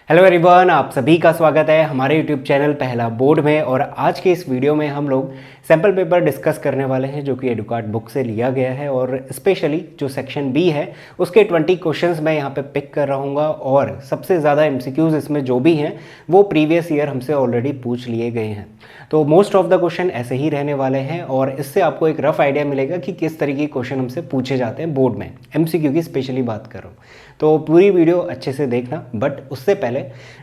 Hello everyone, आप सभी का स्वागत है हमारे यूट्यूब चैनल पहला बोर्ड में। और आज के इस वीडियो में हम लोग सैम्पल पेपर डिस्कस करने वाले हैं जो कि एडुकार्ट बुक से लिया गया है। और स्पेशली जो सेक्शन बी है उसके 20 क्वेश्चंस मैं यहाँ पे पिक कर रहूँगा और सबसे ज़्यादा एमसीक्यूज इसमें जो भी हैं वो प्रीवियस ईयर हमसे ऑलरेडी पूछ लिए गए हैं। तो मोस्ट ऑफ द क्वेश्चन ऐसे ही रहने वाले हैं और इससे आपको एक रफ आइडिया मिलेगा कि किस तरीके के क्वेश्चन हमसे पूछे जाते हैं बोर्ड में। एमसीक्यू की स्पेशली बात कर रहा हूँ, तो पूरी वीडियो अच्छे से देखना। बट उससे पहले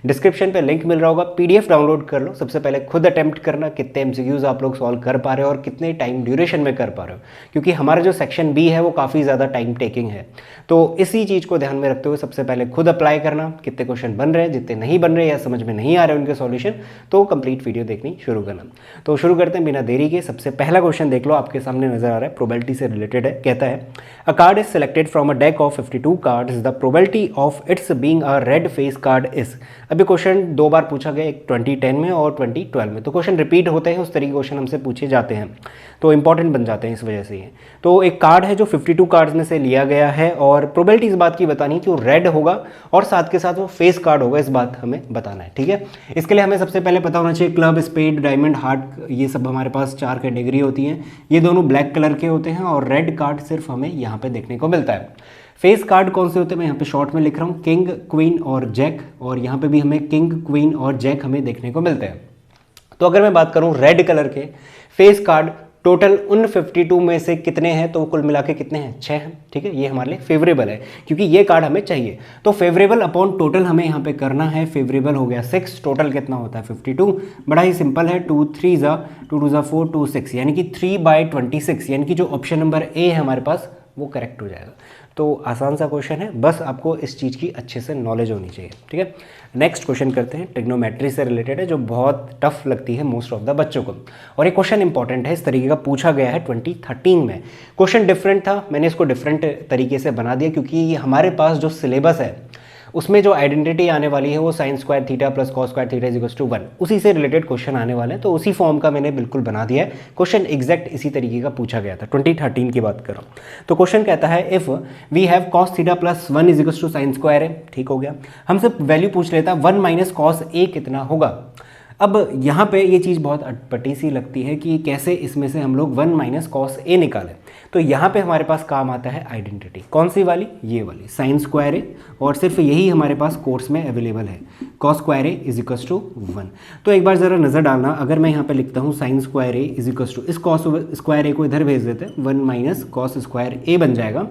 डिस्क्रिप्शन पे लिंक मिल रहा होगा, पीडीएफ डाउनलोड कर लो। सबसे पहले खुद अटेम्प्ट करना कितने एमसीक्यूज आप लोग सॉल्व कर पा रहे हो और कितने टाइम ड्यूरेशन में कर पा रहे हो, क्योंकि हमारा जो सेक्शन बी है वो काफ़ी ज़्यादा टाइम टेकिंग है। तो इसी चीज़ को ध्यान में रखते हुए सबसे पहले खुद अप्लाई करना, कितने क्वेश्चन बन रहे हैं, जितने नहीं बन रहे या समझ में नहीं आ रहे उनके सॉल्यूशन, तो कंप्लीट वीडियो देखनी शुरू करना। तो शुरू करते हैं बिना देरी के। सबसे पहला क्वेश्चन देख लो, आपके सामने नजर आ रहा है, प्रोबेबिलिटी से रिलेटेड है। कहता है अ card is selected from a deck of 52 cards, the probability of its being a red face card is. अभी क्वेश्चन दो बार पूछा गया, एक 2010 में और 2012 में, तो क्वेश्चन रिपीट होते हैं, उस तरीके के क्वेश्चन हमसे पूछे जाते हैं तो इंपॉर्टेंट बन जाते हैं इस वजह से। तो एक कार्ड है जो 52 कार्ड्स में से लिया गया है और प्रोबेबिलिटी इस बात की बतानी कि वो रेड होगा और साथ के साथ वो फेस कार्ड होगा, इस बात हमें बताना है। ठीक है, इसके लिए हमें सबसे पहले पता होना चाहिए क्लब, स्पेड, डायमंड, हार्ट, ये सब हमारे पास 4 कैटेगरी होती हैं। ये दोनों ब्लैक कलर के होते हैं और रेड कार्ड सिर्फ हमें यहाँ पे देखने को मिलता है। फेस कार्ड कौन से होते हैं मैं यहाँ पे शॉर्ट में लिख रहा हूँ, किंग, क्वीन और जैक, और यहाँ पे भी हमें किंग, क्वीन और जैक हमें देखने को मिलते हैं। तो अगर मैं बात करूँ रेड कलर के फेस कार्ड, टोटल उन 52 में से कितने हैं, तो कुल मिला के कितने हैं, 6 हैं। ठीक है, ये हमारे लिए फेवरेबल है क्योंकि ये कार्ड हमें चाहिए। तो फेवरेबल अपॉन टोटल हमें यहाँ पे करना है। फेवरेबल हो गया 6, टोटल कितना होता है 52। बड़ा ही सिंपल है, 2 3 ज़ा 2 2 ज़ा 4 2 6, यानी कि 3/26, यानी कि जो ऑप्शन नंबर ए है हमारे पास वो करेक्ट हो जाएगा। तो आसान सा क्वेश्चन है, बस आपको इस चीज़ की अच्छे से नॉलेज होनी चाहिए। ठीक है, नेक्स्ट क्वेश्चन करते हैं, ट्रिग्नोमेट्री से रिलेटेड है जो बहुत टफ लगती है मोस्ट ऑफ द बच्चों को। और ये क्वेश्चन इंपॉर्टेंट है, इस तरीके का पूछा गया है 2013 में। क्वेश्चन डिफरेंट था, मैंने इसको डिफरेंट तरीके से बना दिया क्योंकि हमारे पास जो सिलेबस है उसमें जो आइडेंटिटी आने वाली है वो sine square theta plus cos square theta is equals to 1, उसी से रिलेटेड क्वेश्चन आने वाले हैं। तो उसी फॉर्म का मैंने बिल्कुल बना दिया है। क्वेश्चन एग्जैक्ट इसी तरीके का पूछा गया था, 2013 की बात कर रहा हूँ। तो क्वेश्चन कहता है if we have cos theta plus 1 is equals to sine square है। ठीक हो गया, हमसे वैल्यू पूछ लेता 1 माइनस कॉस ए कितना होगा। अब यहाँ पे ये चीज़ बहुत अटपटी सी लगती है कि कैसे इसमें से हम लोग 1 माइनस कॉस ए निकालें। तो यहाँ पे हमारे पास काम आता है आइडेंटिटी, कौन सी वाली, ये वाली, साइन स्क्वायर ए, और सिर्फ यही हमारे पास कोर्स में अवेलेबल है, cos square A is equals to 1। तो एक बार ज़रा नज़र डालना, अगर मैं यहाँ पे लिखता हूँ sine square A is equals to, इस कॉस स्क्वायर ए को इधर भेज देते हैं, 1 माइनस कॉस स्क्वायर ए बन जाएगा।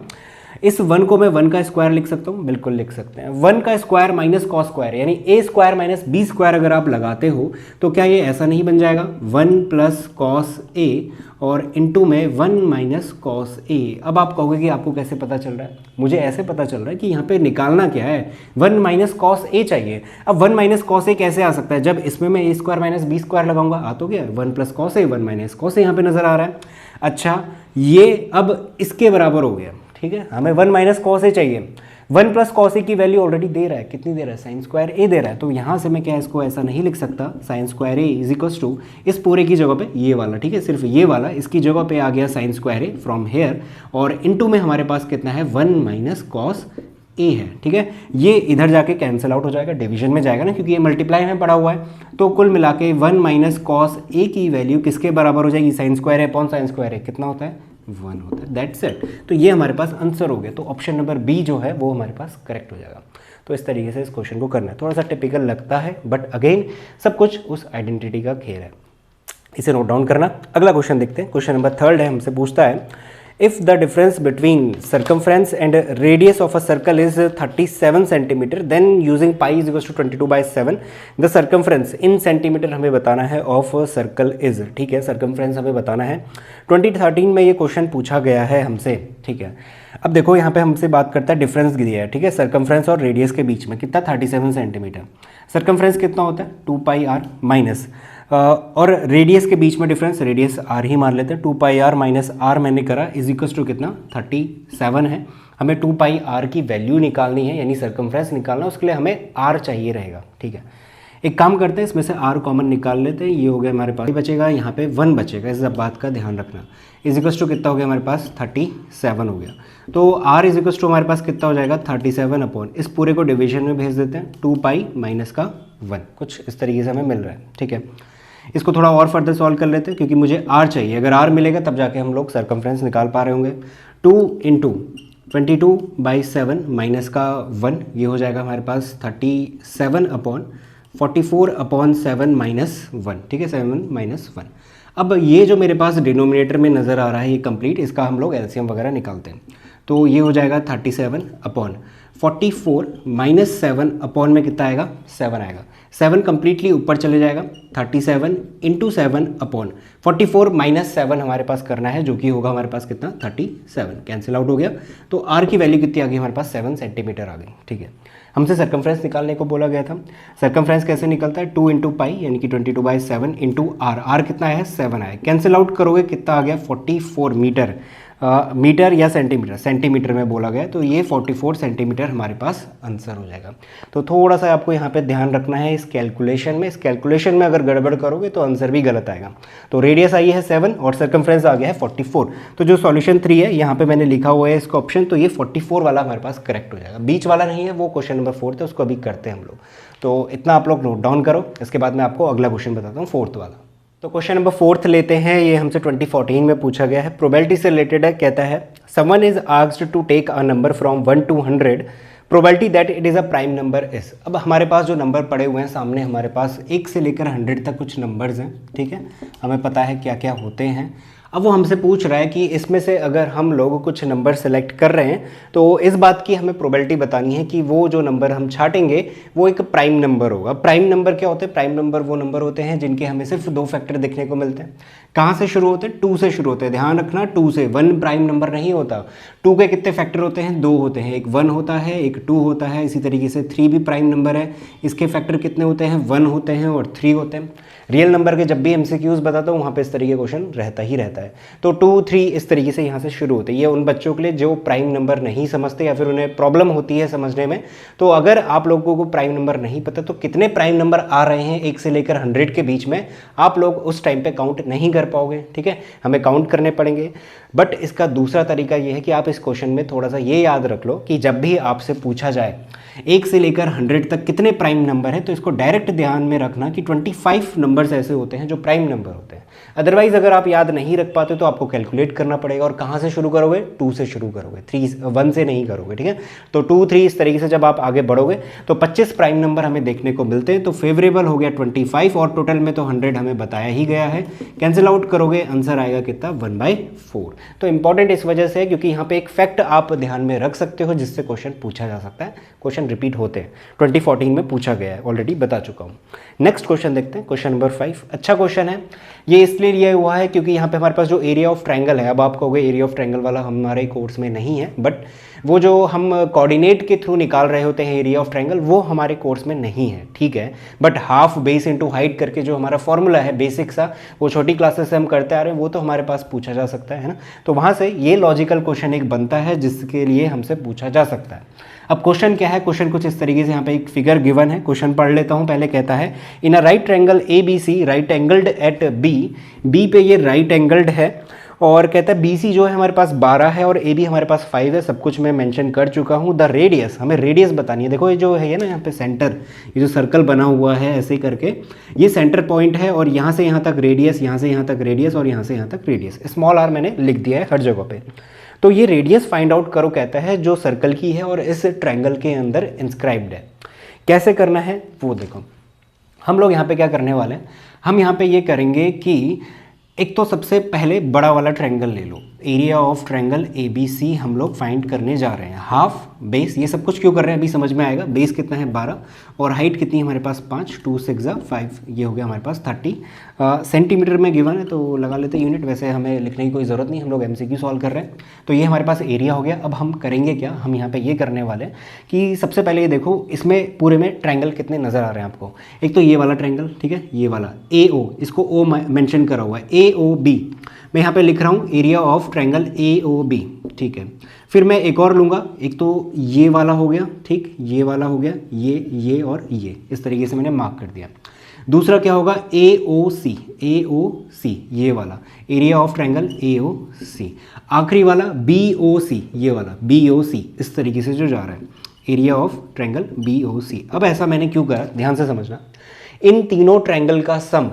इस 1 को मैं 1 का स्क्वायर लिख सकता हूँ, बिल्कुल लिख सकते हैं। 1 का स्क्वायर माइनस कॉस स्क्वायर, यानी ए स्क्वायर माइनस बी स्क्वायर अगर आप लगाते हो तो क्या ये ऐसा नहीं बन जाएगा, 1 प्लस कॉस ए और इनटू में 1 माइनस कॉस ए। अब आप कहोगे कि आपको कैसे पता चल रहा है, मुझे ऐसे पता चल रहा है कि यहाँ पे निकालना क्या है, 1 माइनस कॉस ए चाहिए। अब 1 माइनस कॉस ए कैसे आ सकता है, जब इसमें मैं ए स्क्वायर माइनस बी स्क्वायर लगाऊंगा, आ तो गया 1 plus cos A, 1 minus cos A यहाँ पे नजर आ रहा है। अच्छा, ये अब इसके बराबर हो गया। ठीक है, हमें 1 माइनस कॉस ए चाहिए, 1 प्लस कॉस ए की वैल्यू ऑलरेडी दे रहा है, कितनी दे रहा है, साइन स्क्वायर ए दे रहा है। तो यहाँ से मैं क्या इसको ऐसा नहीं लिख सकता, sine square A is equals to इस पूरे की जगह पे ये वाला, ठीक है, सिर्फ ये वाला, इसकी जगह पे आ गया sign square A from here, और इनटू में हमारे पास कितना है 1 माइनस कॉस ए है। ठीक है, ये इधर जाके कैंसिल आउट हो जाएगा, डिवीजन में जाएगा ना, क्योंकि ये मल्टीप्लाई में पड़ा हुआ है। तो कुल मिला के 1 माइनस कॉस ए की वैल्यू किसके बराबर हो जाएगी, साइन स्क्वायर ए अपॉन साइन स्क्वायर ए, कितना होता है, 1 होता है। That's it. तो ये हमारे पास आंसर हो गया। तो ऑप्शन नंबर बी जो है वो हमारे पास करेक्ट हो जाएगा। तो इस तरीके से इस क्वेश्चन को करना है, थोड़ा सा टिपिकल लगता है बट अगेन सब कुछ उस आइडेंटिटी का खेल है, इसे नोट डाउन करना। अगला क्वेश्चन देखते हैं, क्वेश्चन नंबर 3 है, हमसे पूछता है if the difference between circumference and radius of a circle is 37 centimeter, then using pi is equals to 22/7 the circumference in centimeter हमें बताना है of a circle is। ठीक है, circumference हमें बताना है। 2013 में ये क्वेश्चन पूछा गया है हमसे। ठीक है, अब देखो यहाँ पे हमसे बात करता है, डिफरेंस दिया है, ठीक है, सर्कमफ्रेंस और रेडियस के बीच में कितना, 37 सेंटीमीटर। सर्कमफ्रेंस कितना होता है, 2πr माइनस, और रेडियस के बीच में डिफरेंस, रेडियस r ही मान लेते हैं, 2πr माइनस r मैंने करा इज इक्वल्स टू कितना, 37 है। हमें 2πr की वैल्यू निकालनी है, यानी सर्कमफ्रेंस निकालना, उसके लिए हमें r चाहिए रहेगा। ठीक है, एक काम करते हैं, इसमें से r कॉमन निकाल लेते हैं, ये हो गया हमारे पास बचेगा, यहाँ पे 1 बचेगा, इस बात का ध्यान रखना। इज इक्वल्स टू कितना हो गया हमारे पास 37 हो गया। तो r इज इक्वल्स टू हमारे पास कितना हो जाएगा 37 अपॉन, इस पूरे को डिवीजन में भेज देते हैं, 2 पाई माइनस का 1, कुछ इस तरीके से हमें मिल रहा है। ठीक है, इसको थोड़ा और फर्दर सॉल्व कर लेते हैं क्योंकि मुझे r चाहिए, अगर r मिलेगा तब जाके हम लोग सर्कमफ्रेंस निकाल पा रहे होंगे। 2 इंटू 22/7 माइनस का 1, ये हो जाएगा हमारे पास 37 अपॉन 44/7 माइनस 1। ठीक है, 7 माइनस 1। अब ये जो मेरे पास डिनोमिनेटर में नज़र आ रहा है ये कंप्लीट, इसका हम लोग एलसीएम वगैरह निकालते हैं। तो ये हो जाएगा 37 अपॉन 44 माइनस 7 अपॉन में कितना आएगा 7 आएगा। 7 कंप्लीटली ऊपर चले जाएगा, 37 इंटू 7 अपॉन 44 माइनस 7 हमारे पास करना है, जो कि होगा हमारे पास कितना 37, कैंसिल आउट हो गया। तो आर की वैल्यू कितनी आ गई हमारे पास 7 सेंटीमीटर आ गई। ठीक है, हमसे सर्कमफ्रेंस निकालने को बोला गया था। सर्कमफ्रेंस कैसे निकलता है 2 इंटू पाई यानी कि 22/7 इंटू आर, आर कितना है 7 आया, कैंसिल आउट करोगे कितना आ गया 44 मीटर, मीटर या सेंटीमीटर, सेंटीमीटर में बोला गया, तो ये 44 सेंटीमीटर हमारे पास आंसर हो जाएगा। तो थोड़ा सा आपको यहाँ पे ध्यान रखना है इस कैलकुलेशन में, इस कैलकुलेशन में अगर गड़बड़ करोगे तो आंसर भी गलत आएगा। तो रेडियस आई है 7 और सर्कमफ्रेंस आ गया है 44। तो जो सॉल्यूशन 3 है यहाँ पे मैंने लिखा हुआ है इसका ऑप्शन, तो ये 44 वाला हमारे पास करेक्ट हो जाएगा। बीच वाला नहीं है, वो क्वेश्चन नंबर 4 है, उसको अभी करते हैं हम लोग। तो इतना आप लोग नोट डाउन करो, इसके बाद मैं आपको अगला क्वेश्चन बताता हूँ 4th वाला। तो क्वेश्चन नंबर 4th लेते हैं, ये हमसे 2014 में पूछा गया है, प्रोबेबिलिटी से रिलेटेड है। कहता है someone is asked to take a number from 1 to 100, probability that it is a prime number is. अब हमारे पास जो नंबर पड़े हुए हैं सामने, हमारे पास 1 से लेकर 100 तक कुछ नंबर्स हैं। ठीक है, हमें पता है क्या क्या होते हैं। अब वो हमसे पूछ रहा है कि इसमें से अगर हम लोग कुछ नंबर सेलेक्ट कर रहे हैं तो इस बात की हमें प्रोबेबिलिटी बतानी है कि वो जो नंबर हम छाटेंगे वो एक प्राइम नंबर होगा। प्राइम नंबर क्या होते हैं? प्राइम नंबर वो नंबर होते हैं जिनके हमें सिर्फ 2 फैक्टर देखने को मिलते हैं। कहाँ से शुरू होते हैं? 2 से शुरू होते हैं, ध्यान रखना 2 से। 1 प्राइम नंबर नहीं होता। 2 के कितने फैक्टर होते हैं? 2 होते हैं, एक 1 होता है, एक 2 होता है। इसी तरीके से 3 भी प्राइम नंबर है, इसके फैक्टर कितने होते हैं? 1 होते हैं और 3 होते हैं। रियल नंबर के जब भी एमसीक्यूज बताता हूँ वहाँ पे इस तरीके क्वेश्चन रहता ही रहता है। तो 2, 3 इस तरीके से यहाँ से शुरू होते हैं। ये उन बच्चों के लिए जो प्राइम नंबर नहीं समझते या फिर उन्हें प्रॉब्लम होती है समझने में। तो अगर आप लोगों को प्राइम नंबर नहीं पता तो कितने प्राइम नंबर आ रहे हैं 1 से लेकर 100 के बीच में, आप लोग उस टाइम पे काउंट नहीं कर पाओगे। ठीक है, हमें काउंट करने पड़ेंगे। बट इसका दूसरा तरीका ये है कि आप इस क्वेश्चन में थोड़ा सा ये याद रख लो कि जब भी आपसे पूछा जाए 1 से लेकर 100 तक कितने प्राइम नंबर है, तो इसको डायरेक्ट ध्यान में रखना कि 25 नंबर्स ऐसे होते हैं जो प्राइम नंबर होते हैं। अदरवाइज अगर आप याद नहीं रख पाते तो आपको कैलकुलेट करना पड़ेगा। और कहाँ से शुरू करोगे? 2 से शुरू करोगे, 1 से नहीं करोगे। ठीक है, तो 2, 3 इस तरीके से जब आप आगे बढ़ोगे तो 25 प्राइम नंबर हमें देखने को मिलते हैं। तो फेवरेबल हो गया 25 और टोटल में तो 100 हमें बताया ही गया है। कैंसिल आउट करोगे आंसर आएगा कितना? 1/4। तो इंपॉर्टेंट इस वजह से है क्योंकि यहाँ पे एक फैक्ट आप ध्यान में रख सकते हो जिससे क्वेश्चन पूछा जा सकता है। क्वेश्चन रिपीट होते हैं, 2014 में पूछा गया है, ऑलरेडी बता चुका हूँ। नेक्स्ट क्वेश्चन देखते हैं, क्वेश्चन नंबर 5। अच्छा क्वेश्चन है, ये इसलिए लिया हुआ है क्योंकि यहाँ पे हमारे पास जो एरिया ऑफ ट्रायंगल है, अब आप कहोगे एरिया ऑफ ट्रायंगल वाला हमारे कोर्स में नहीं है, बट वो जो हम कोऑर्डिनेट के थ्रू निकाल रहे होते हैं एरिया ऑफ ट्रायंगल, वो हमारे कोर्स में नहीं है। ठीक है, but half base into height करके जो हमारा फॉर्मूला है बेसिक सा, वो छोटी क्लासेस से हम करते आ रहे हैं, वो तो हमारे पास पूछा जा सकता है ना। तो वहाँ से ये लॉजिकल क्वेश्चन एक बनता है जिसके लिए हमसे पूछा जा सकता है। अब क्वेश्चन क्या है? क्वेश्चन कुछ इस तरीके से, यहाँ पे एक फिगर गिवन है, क्वेश्चन पढ़ लेता हूँ पहले। कहता है in a right triangle ABC right angled at B पे ये राइट एंगल्ड है, और कहता है BC जो है हमारे पास 12 है और AB हमारे पास 5 है। सब कुछ मैं मेंशन कर चुका हूँ। द रेडियस, हमें रेडियस बतानी है। देखो ये जो है ना यहाँ पे सेंटर, ये जो सर्कल बना हुआ है ऐसे करके, ये सेंटर पॉइंट है और यहाँ से यहाँ तक रेडियस, यहाँ से यहाँ तक रेडियस और यहाँ से यहाँ तक रेडियस। स्मॉल r मैंने लिख दिया है हर जगह पे। तो ये रेडियस फाइंड आउट करो कहता है जो सर्कल की है और इस ट्रायंगल के अंदर इंस्क्राइब्ड है। कैसे करना है वो देखो। हम लोग यहाँ पे क्या करने वाले हैं, हम यहाँ पे ये करेंगे कि एक तो सबसे पहले बड़ा वाला ट्रायंगल ले लो, एरिया ऑफ ट्रायंगल ABC हम लोग फाइंड करने जा रहे हैं। हाफ बेस, ये सब कुछ क्यों कर रहे हैं अभी समझ में आएगा। बेस कितना है 12 और हाइट कितनी है हमारे पास 5, 2 6 5, ये हो गया हमारे पास 30 सेंटीमीटर में गिवन है, तो लगा लेते हैं यूनिट। वैसे हमें लिखने की कोई ज़रूरत नहीं, हम लोग MCQ सॉल्व कर रहे हैं। तो ये हमारे पास एरिया हो गया। अब हम करेंगे क्या, हम यहाँ पे ये करने वाले हैं कि सबसे पहले ये देखो इसमें पूरे में ट्रायंगल कितने नज़र आ रहे हैं आपको। एक तो ये वाला ट्रायंगल, ठीक है, ये वाला AO, इसको O मेंशन करा हुआ है, AOB। मैं यहाँ पे लिख रहा हूँ एरिया ऑफ ट्रायंगल AOB। ठीक है, फिर मैं एक और लूँगा, एक तो ये वाला हो गया, ठीक, ये वाला हो गया, ये और ये, इस तरीके से मैंने मार्क कर दिया। दूसरा क्या होगा, AOC, AOC ये वाला, एरिया ऑफ ट्रायंगल AOC। आखिरी वाला BOC, ये वाला BOC, इस तरीके से जो जा रहा है, एरिया ऑफ ट्रायंगल BOC। अब ऐसा मैंने क्यों करा, ध्यान से समझना, इन तीनों ट्रायंगल का सम,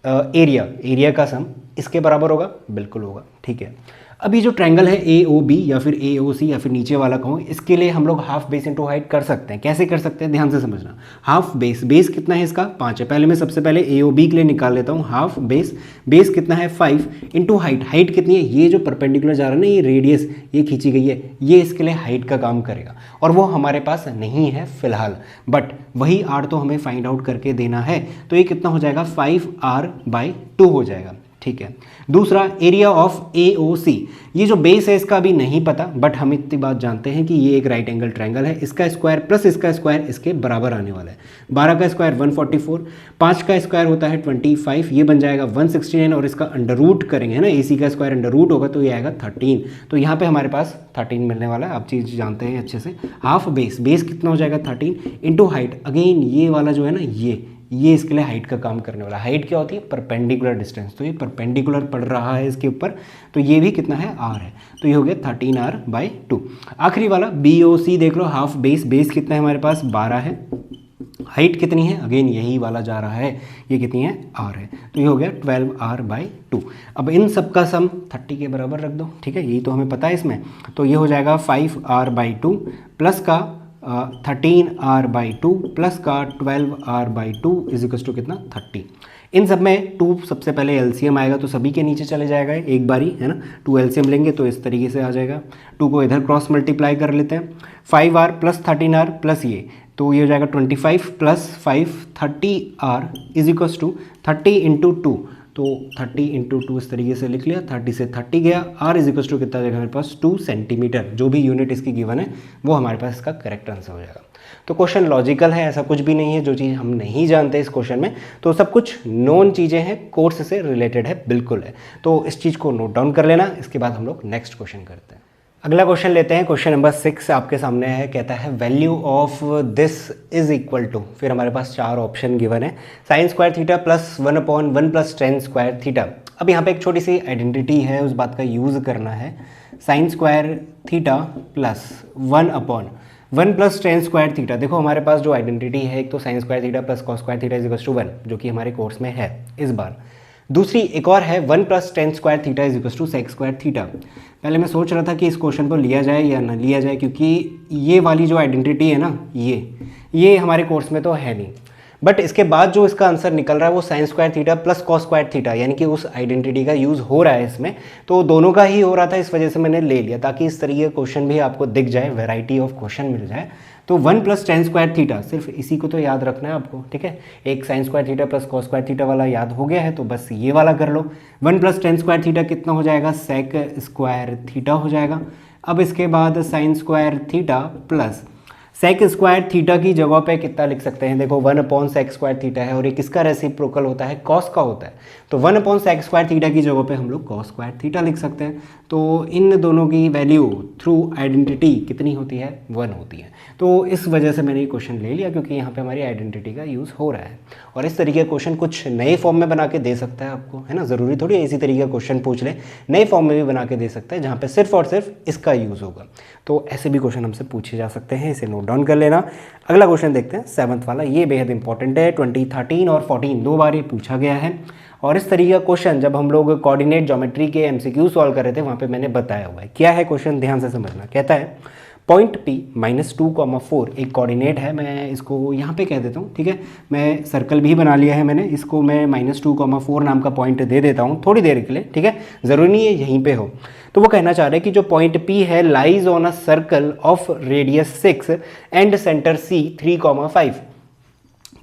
एरिया का सम इसके बराबर होगा, बिल्कुल होगा, ठीक है। अभी जो ट्रायंगल है AOB या फिर AOC या फिर नीचे वाला कहूँ, इसके लिए हम लोग हाफ बेस इंटू हाइट कर सकते हैं। कैसे कर सकते हैं, ध्यान से समझना। हाफ बेस, बेस कितना है इसका, 5 है। पहले मैं सबसे पहले AOB के लिए निकाल लेता हूँ हाफ बेस, बेस कितना है 5 इंटू हाइट, हाइट कितनी है, ये जो परपेंडिकुलर जा रहा है ना, ये रेडियस ये खींची गई है, ये इसके लिए हाइट का काम करेगा, और वो हमारे पास नहीं है फिलहाल, बट वही R तो हमें फाइंड आउट करके देना है। तो ये कितना हो जाएगा, 5R/2 हो जाएगा, ठीक है। दूसरा एरिया ऑफ AOC, ये जो बेस है इसका अभी नहीं पता, बट हम इतनी बात जानते हैं कि ये एक राइट एंगल ट्रायंगल है, इसका स्क्वायर प्लस इसका स्क्वायर इसके बराबर आने वाला है। 12 का स्क्वायर 144, 5 का स्क्वायर होता है 25, ये बन जाएगा 169, और इसका अंडर रूट करेंगे है ना, AC का स्क्वायर अंडर रूट होगा तो ये आएगा 13। तो यहाँ पे हमारे पास 13 मिलने वाला है, आप चीज़ जानते हैं अच्छे से। हाफ बेस, बेस कितना हो जाएगा 13 इंटू हाइट, अगेन ये वाला जो है ना, ये इसके लिए हाइट का काम करने वाला। हाइट क्या होती है, परपेंडिकुलर डिस्टेंस, तो ये परपेंडिकुलर पड़ रहा है इसके ऊपर, तो ये भी कितना है, R है, तो ये हो गया 13R/2। आखिरी वाला BOC देख लो, हाफ बेस, बेस कितना है हमारे पास 12 है, हाइट कितनी है, अगेन यही वाला जा रहा है, ये कितनी है, R है, तो ये हो गया 12R/2। अब इन सब का सम 30 के बराबर रख दो, ठीक है, यही तो हमें पता है इसमें, तो ये हो जाएगा 5R/2 प्लस का 13R/2 प्लस का 12R/2 इज इक्वल टू कितना, 30। इन सब में 2 सबसे पहले LCM आएगा, तो सभी के नीचे चले जाएगा एक बारी, है ना। 2 LCM लेंगे तो इस तरीके से आ जाएगा, 2 को इधर क्रॉस मल्टीप्लाई कर लेते हैं, 5R प्लस 13R प्लस ये, तो ये हो जाएगा 25 plus 5 30R is equal to 30 into 2, तो 30 इंटू 2 इस तरीके से लिख लिया, 30 से 30 गया, R इज इक्वल टू कितना जाएगा हमारे पास, 2 सेंटीमीटर, जो भी यूनिट इसकी गिवन है वो हमारे पास इसका करेक्ट आंसर हो जाएगा। तो क्वेश्चन लॉजिकल है, ऐसा कुछ भी नहीं है जो चीज़ हम नहीं जानते इस क्वेश्चन में, तो सब कुछ नोन चीज़ें हैं, कोर्स से रिलेटेड है, बिल्कुल है। तो इस चीज़ को नोट डाउन कर लेना, इसके बाद हम लोग नेक्स्ट क्वेश्चन करते हैं। अगला क्वेश्चन लेते हैं, क्वेश्चन नंबर 6 आपके सामने है, कहता है value of this is equal to, फिर हमारे पास 4 ऑप्शन गिवन है, sin square theta plus 1/1 plus tan square theta. अब यहाँ पे एक छोटी सी आइडेंटिटी है, उस बात का यूज़ करना है, sin square theta plus 1/1 plus tan square theta. देखो हमारे पास जो आइडेंटिटी है, एक तो sin square theta plus cos square theta is equal to 1, जो कि हमारे कोर्स में है इस बार। दूसरी एक और है 1 plus tan square theta is equal to sec square theta. पहले मैं सोच रहा था कि इस क्वेश्चन को लिया जाए या ना लिया जाए, क्योंकि ये वाली जो आइडेंटिटी है ना, ये हमारे कोर्स में तो है नहीं, बट इसके बाद जो इसका आंसर निकल रहा है वो sin square theta plus cos square theta, यानी कि उस आइडेंटिटी का यूज़ हो रहा है इसमें, तो दोनों का ही हो रहा था, इस वजह से मैंने ले लिया, ताकि इस तरीके का क्वेश्चन भी आपको दिख जाए, वैरायटी ऑफ क्वेश्चन मिल जाए। तो 1 प्लस tan स्क्वायर थीटा, सिर्फ इसी को तो याद रखना है आपको, ठीक है। एक sin square theta plus cos square theta वाला याद हो गया है, तो बस ये वाला कर लो। 1 प्लस tan स्क्वायर थीटा कितना हो जाएगा, sec स्क्वायर थीटा हो जाएगा। अब इसके बाद sin square theta plus sec square theta की जगह पे कितना लिख सकते हैं, देखो 1/sec स्क्वायर थीटा है, और ये किसका रेसिप्रोकल होता है, cos का होता है, तो 1/sec स्क्वायर थीटा की जगह पे हम लोग cos स्क्वायर थीटा लिख सकते हैं। तो इन दोनों की वैल्यू थ्रू आइडेंटिटी कितनी होती है, 1 होती है। तो इस वजह से मैंने ये क्वेश्चन ले लिया, क्योंकि यहाँ पे हमारी आइडेंटिटी का यूज़ हो रहा है, और इस तरीके का क्वेश्चन कुछ नए फॉर्म में बना के दे सकता है आपको, है ना। ज़रूरी थोड़ी इसी तरीके का क्वेश्चन पूछ ले, नए फॉर्म में भी बना के दे सकता है, जहाँ पे सिर्फ और सिर्फ इसका यूज़ होगा। तो ऐसे भी क्वेश्चन हमसे पूछे जा सकते हैं, इसे नोट डाउन कर लेना। अगला क्वेश्चन देखते हैं 7th वाला, ये बेहद इंपॉर्टेंट है, 2013 और 14 2 बार ये पूछा गया है, और इस तरीके का क्वेश्चन जब हम लोग कोऑर्डिनेट ज्योमेट्री के MCQ सॉल्व कर रहे थे, वहाँ पे मैंने बताया हुआ है। क्या है क्वेश्चन, ध्यान से समझना। कहता है पॉइंट P -2,4 एक कोऑर्डिनेट है, मैं इसको यहाँ पे कह देता हूँ, ठीक है। मैं सर्कल भी बना लिया है मैंने, इसको मैं -2,4 नाम का पॉइंट दे देता हूँ थोड़ी देर के लिए, ठीक है, ज़रूरी नहीं है यहीं पे हो। तो वो कहना चाह रहे हैं कि जो पॉइंट P है lies on a circle of radius 6 and centre C 3,5।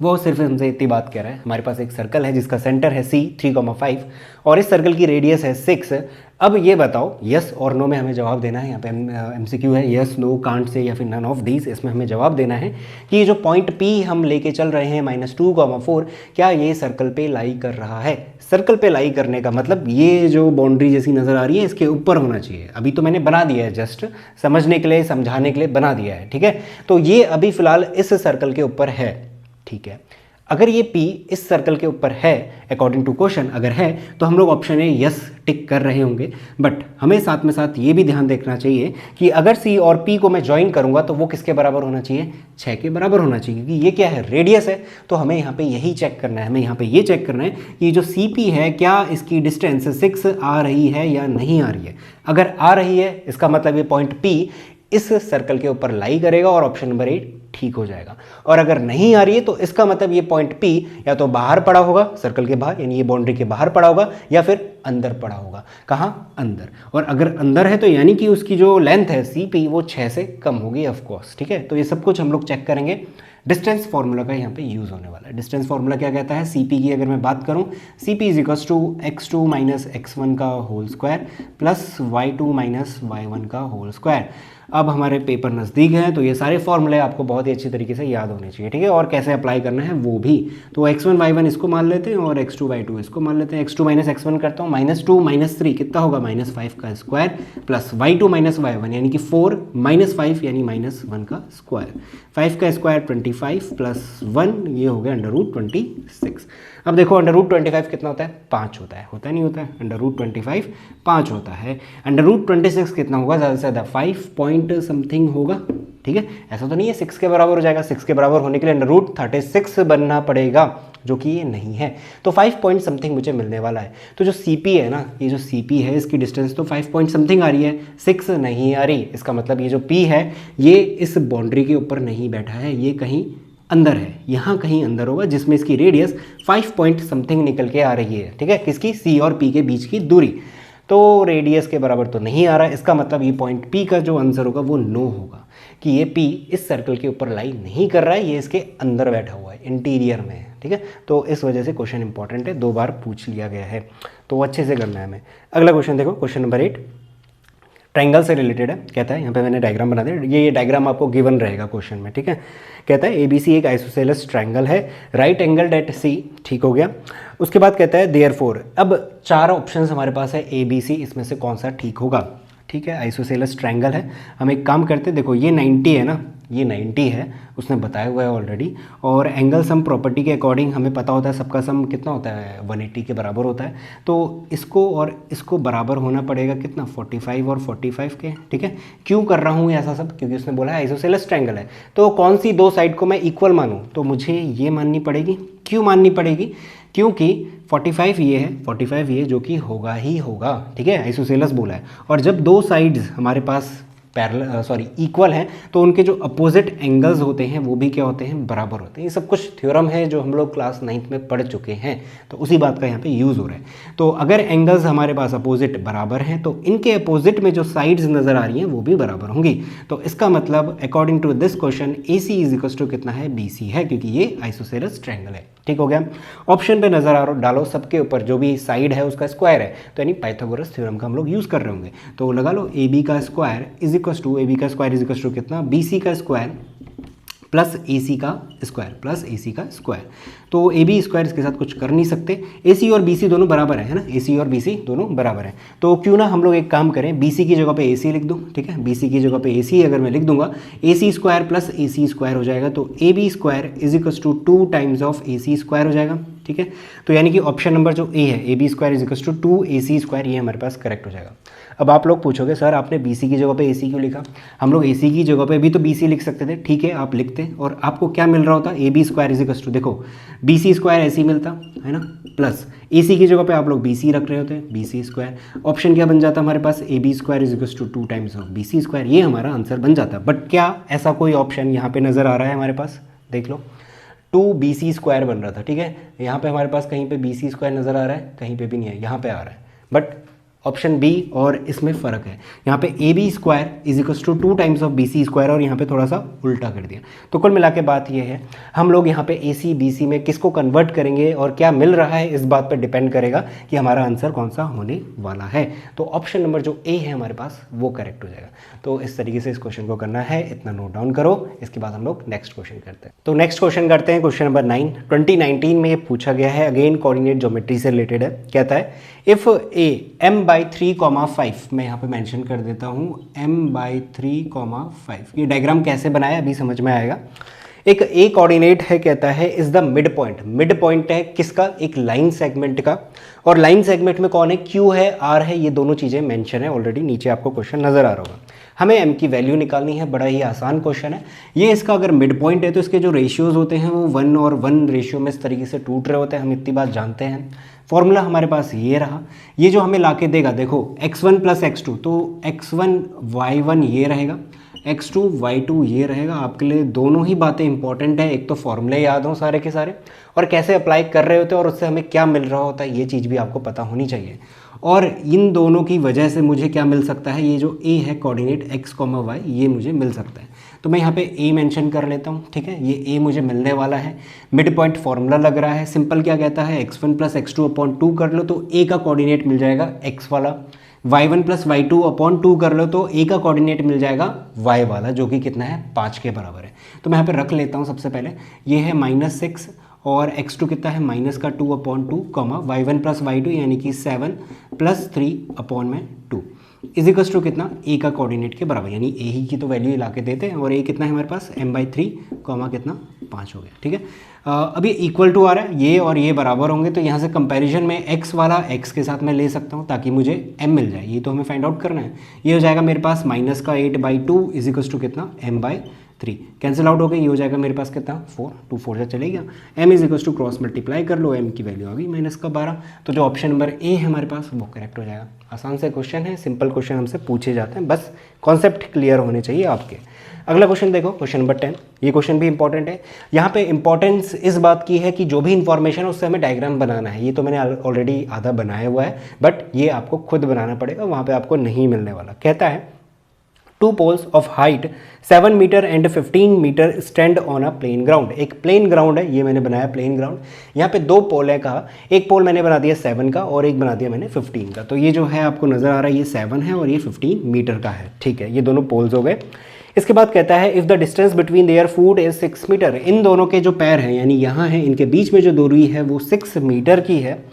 वो सिर्फ हमसे इतनी बात कह रहा है, हमारे पास एक सर्कल है जिसका सेंटर है C 3,5 और इस सर्कल की रेडियस है 6 अब ये बताओ यस और नो में हमें जवाब देना है। यहाँ पे एमसीक्यू है, यस नो कांट से या फिर नन ऑफ दीज, इसमें हमें जवाब देना है कि ये जो पॉइंट पी हम लेके चल रहे हैं -2, 4, क्या ये सर्कल पे लाई कर रहा है। सर्कल पे लाई करने का मतलब ये जो बाउंड्री जैसी नज़र आ रही है इसके ऊपर होना चाहिए। अभी तो मैंने बना दिया है, जस्ट समझने के लिए समझाने के लिए बना दिया है, ठीक है। तो ये अभी फिलहाल इस सर्कल के ऊपर है, ठीक है। अगर ये P इस सर्कल के ऊपर है अकॉर्डिंग टू क्वेश्चन, अगर है तो हम लोग ऑप्शन ए यस टिक कर रहे होंगे। बट हमें साथ में साथ ये भी ध्यान देखना चाहिए कि अगर C और P को मैं ज्वाइन करूंगा तो वो किसके बराबर होना चाहिए, 6 के बराबर होना चाहिए, क्योंकि ये क्या है, रेडियस है। तो हमें यहाँ पे यही चेक करना है, हमें यहाँ पे ये चेक करना है कि जो CP है क्या इसकी डिस्टेंस 6 आ रही है या नहीं आ रही है। अगर आ रही है इसका मतलब ये पॉइंट P इस सर्कल के ऊपर लाई करेगा और ऑप्शन नंबर 8 ठीक हो जाएगा। और अगर नहीं आ रही है तो इसका मतलब ये पॉइंट P या तो बाहर पड़ा होगा सर्कल के बाहर, यानी ये बाउंड्री के बाहर पड़ा होगा, या फिर अंदर पड़ा होगा। कहाँ, अंदर। और अगर अंदर है तो यानी कि उसकी जो लेंथ है CP वो 6 से कम होगी ऑफ कोर्स, ठीक है। तो ये सब कुछ हम लोग चेक करेंगे। डिस्टेंस फार्मूला का यहाँ पे यूज होने वाला है। डिस्टेंस फार्मूला क्या कहता है, CP की अगर मैं बात करूँ, CP is equals to x2 minus x1 का whole square plus y2 minus y1 का होल स्क्वायर। अब हमारे पेपर नज़दीक हैं तो ये सारे फॉर्मूले आपको बहुत ही अच्छी तरीके से याद होने चाहिए, ठीक है। और कैसे अप्लाई करना है वो भी, तो x1 y1 इसको मान लेते हैं और x2 y2 इसको मान लेते हैं। x2 माइनस x1 करता हूँ, -2 -3 कितना होगा, -5 का square plus y2 minus y1 यानी कि 4 -5 यानी -1 का स्क्वायर। 5 का स्क्वायर 25 प्लस 1 ये हो गया √26। अब देखो √25 कितना होता है, 5 होता है, होता नहीं होता है, √25 5 होता है। √26 कितना होगा, ज़्यादा से ज़्यादा 5 पॉइंट समथिंग होगा, ठीक है। ऐसा तो नहीं है 6 के बराबर हो जाएगा, 6 के बराबर होने के लिए √36 बनना पड़ेगा, जो कि ये नहीं है। तो 5 पॉइंट समथिंग मुझे मिलने वाला है। तो जो CP है ना, ये जो CP है इसकी डिस्टेंस तो 5 पॉइंट समथिंग आ रही है, 6 नहीं आ रही। इसका मतलब ये जो P है ये इस बाउंड्री के ऊपर नहीं बैठा है, ये कहीं अंदर है, यहाँ कहीं अंदर होगा, जिसमें इसकी रेडियस 5 पॉइंट समथिंग निकल के आ रही है, ठीक है। किसकी, C और P के बीच की दूरी। तो रेडियस के बराबर तो नहीं आ रहा है, इसका मतलब ये पॉइंट P का जो आंसर होगा वो नो होगा, कि ये P इस सर्कल के ऊपर लाई नहीं कर रहा है, ये इसके अंदर बैठा हुआ है, इंटीरियर में है, ठीक है। तो इस वजह से क्वेश्चन इंपॉर्टेंट है, 2 बार पूछ लिया गया है, तो अच्छे से करना है हमें। अगला क्वेश्चन देखो, क्वेश्चन नंबर 8 ट्रायंगल से रिलेटेड है। कहता है, यहाँ पे मैंने डायग्राम बना दिया, ये डायग्राम आपको गिवन रहेगा क्वेश्चन में, ठीक है। कहता है ABC एक आइसोसेलेस ट्रायंगल है, राइट एंगल एट C, ठीक हो गया। उसके बाद कहता है देयरफॉर, अब 4 ऑप्शंस हमारे पास है ABC, इसमें से कौन सा ठीक होगा, ठीक है। आइसोसेलेस ट्रायंगल है, हम एक काम करते हैं, देखो ये 90 है ना, ये 90 है, उसने बताया हुआ है ऑलरेडी। और एंगल सम प्रॉपर्टी के अकॉर्डिंग हमें पता होता है सबका सम कितना होता है, 180 के बराबर होता है। तो इसको और इसको बराबर होना पड़ेगा कितना, 45 और 45 के, ठीक है। क्यों कर रहा हूँ ऐसा सब, क्योंकि उसने बोला है आइसोसेलेस ट्रायंगल है, तो कौन सी 2 साइड को मैं इक्वल मानूँ, तो मुझे ये माननी पड़ेगी। क्यों माननी पड़ेगी, क्योंकि 45 ये है, 45 ये, जो कि होगा ही होगा, ठीक है, आइसोसेलेस बोला है। और जब 2 साइड्स हमारे पास इक्वल हैं तो उनके जो अपोजिट एंगल्स होते हैं वो भी क्या होते हैं, बराबर होते हैं। ये सब कुछ थ्योरम है जो हम लोग क्लास 9th में पढ़ चुके हैं, तो उसी बात का यहाँ पे यूज़ हो रहा है। तो अगर एंगल्स हमारे पास अपोजिट बराबर हैं तो इनके अपोजिट में जो साइड्स नज़र आ रही हैं वो भी बराबर होंगी। तो इसका मतलब according to this question AC is equal to कितना है, BC है, क्योंकि ये आइसोसेलेस ट्रायंगल है, ठीक हो गया। ऑप्शन पे नजर डालो, सबके ऊपर जो भी साइड है उसका स्क्वायर है, तो यानी पाइथागोरस थ्योरम का हम लोग यूज़ कर रहे होंगे। तो लगा लो AB का square is equal to, AB का स्क्वायर इज इक्वल टू कितना, BC का स्क्वायर प्लस AC का स्क्वायर प्लस AC का स्क्वायर। तो AB स्क्वायर इसके साथ कुछ कर नहीं सकते, AC और BC दोनों बराबर है ना, AC और BC दोनों बराबर हैं। तो क्यों ना हम लोग एक काम करें, BC की जगह पे AC लिख दूँ, ठीक है। BC की जगह पे AC अगर मैं लिख दूंगा, AC square plus AC square हो जाएगा, तो AB square is equal to 2 times of AC square हो जाएगा, ठीक है। तो यानी कि ऑप्शन नंबर जो A है, AB square is equal to 2 AC square, ये हमारे पास करेक्ट हो जाएगा। अब आप लोग पूछोगे सर आपने BC की जगह पे AC क्यों लिखा, हम लोग AC की जगह पे भी तो BC लिख सकते थे, ठीक है, आप लिखते और आपको क्या मिल रहा होता, AB square is equal to, देखो BC स्क्वायर ऐसे ही मिलता है ना, प्लस AC की जगह पे आप लोग BC रख रहे होते, BC स्क्वायर। ऑप्शन क्या बन जाता हमारे पास, AB square is equal to 2 times of BC square, ये हमारा आंसर बन जाता। बट क्या ऐसा कोई ऑप्शन यहाँ पे नज़र आ रहा है हमारे पास, देख लो 2BC स्क्वायर बन रहा था, ठीक है। यहाँ पे हमारे पास कहीं पे BC स्क्वायर नज़र आ रहा है, कहीं पे भी नहीं है, यहाँ पे आ रहा है। बट ऑप्शन बी और इसमें फ़र्क है। यहाँ पे A B square is equal to 2 times of B C square और यहाँ पे थोड़ा सा उल्टा कर दिया। तो कुल मिला के बात ये है, हम लोग यहाँ पे ए सी बी सी में किसको कन्वर्ट करेंगे और क्या मिल रहा है, इस बात पर डिपेंड करेगा कि हमारा आंसर कौन सा होने वाला है। तो ऑप्शन नंबर जो ए है हमारे पास वो करेक्ट हो जाएगा। तो इस तरीके से इस क्वेश्चन को करना है, इतना नोट डाउन करो। इसके बाद हम लोग नेक्स्ट क्वेश्चन करते हैं। तो नेक्स्ट क्वेश्चन करते हैं, क्वेश्चन नंबर 9। 2019 में ये पूछा गया है, अगेन कोऑर्डिनेट ज्योमेट्री से रिलेटेड है। कहता है इफ ए m/3,5, मैं यहाँ पे मेंशन कर देता हूँ m/3,5। ये डायग्राम कैसे बनाया अभी समझ में आएगा। एक ए कोऑर्डिनेट है, कहता है is the mid point. Mid point है किसका, एक लाइन सेगमेंट का, और लाइन सेगमेंट में कौन है, क्यू है, आर है, ये दोनों चीज़ें मेंशन है ऑलरेडी, नीचे आपको क्वेश्चन नजर आ रहा होगा। हमें एम की वैल्यू निकालनी है, बड़ा ही आसान क्वेश्चन है ये। इसका अगर मिड पॉइंट है तो इसके जो रेशियोज होते हैं वो 1 और 1 रेशियो में इस तरीके से टूट रहे होते हैं, हम इतनी बात जानते हैं। फॉर्मूला हमारे पास ये रहा, ये जो हमें लाके देगा, देखो x1 प्लस x2, तो x1 y1 ये रहेगा, x2 y2 ये रहेगा। आपके लिए दोनों ही बातें इंपॉर्टेंट है, एक तो फॉर्मूले याद हो सारे के सारे, और कैसे अप्लाई कर रहे होते हैं और उससे हमें क्या मिल रहा होता है, ये चीज़ भी आपको पता होनी चाहिए। और इन दोनों की वजह से मुझे क्या मिल सकता है, ये जो ए है कोऑर्डिनेट x, y, ये मुझे मिल सकता है। तो मैं यहाँ पे ए मेंशन कर लेता हूँ, ठीक है, ये ए मुझे मिलने वाला है। मिड पॉइंट फॉर्मूला लग रहा है, सिंपल क्या कहता है, x1 प्लस x2 अपॉन 2 कर लो तो ए का कोऑर्डिनेट मिल जाएगा x वाला, y1 प्लस y2 अपॉन 2 कर लो तो ए का कोऑर्डिनेट मिल जाएगा y वाला, जो कि कितना है, 5 के बराबर है। तो मैं यहाँ पे रख लेता हूँ सबसे पहले, ये है -6 और x2 कितना है, माइनस का 2 अपॉन 2, y1 प्लस y2 यानी कि 7 प्लस 3 अपॉन में 2 इज इक्वल्स टू कितना, ए का कोऑर्डिनेट के बराबर, यानी ए ही की तो वैल्यू ला के देते हैं। और ए कितना है हमारे पास, m/3 कितना 5 हो गया, ठीक है। अभी इक्वल टू आ रहा है, ये और ये बराबर होंगे, तो यहाँ से कंपैरिजन में x वाला x के साथ मैं ले सकता हूँ ताकि मुझे m मिल जाए। ये तो हमें फाइंड आउट करना है। ये हो जाएगा मेरे पास -8/2 इज इक्वल्स टू कितना, m/3 कैंसिल आउट हो गई, ये हो जाएगा मेरे पास कितना, 4, 2 4 से चले गया, m is equals to cross multiply कर लो, m की वैल्यू आ गई -12। तो जो ऑप्शन नंबर ए है हमारे पास वो करेक्ट हो जाएगा। आसान से क्वेश्चन है, सिंपल क्वेश्चन हमसे पूछे जाते हैं, बस कॉन्सेप्ट क्लियर होने चाहिए आपके। अगला क्वेश्चन देखो, क्वेश्चन नंबर 10। ये क्वेश्चन भी इंपॉर्टेंट है। यहाँ पे इंपॉर्टेंस इस बात की है कि जो भी इंफॉर्मेशन है उससे हमें डायग्राम बनाना है। ये तो मैंने ऑलरेडी आधा बनाया हुआ है, बट ये आपको खुद बनाना पड़ेगा, वहाँ पे आपको नहीं मिलने वाला। कहता है 2 poles of height 7 metre and 15 metre stand on a plane ground. एक प्लेन ग्राउंड है, ये मैंने बनाया प्लेन ग्राउंड। यहाँ पे 2 पोल है कहा, एक पोल मैंने बना दिया 7 का और एक बना दिया मैंने 15 का। तो ये जो है आपको नजर आ रहा है, ये 7 है और ये 15 मीटर का है, ठीक है। ये दोनों पोल्स हो गए। इसके बाद कहता है if the distance between their foot is 6 metre. इन दोनों के जो पैर हैं, यानी यहाँ है, इनके बीच में जो दूरी है वो 6 मीटर की है।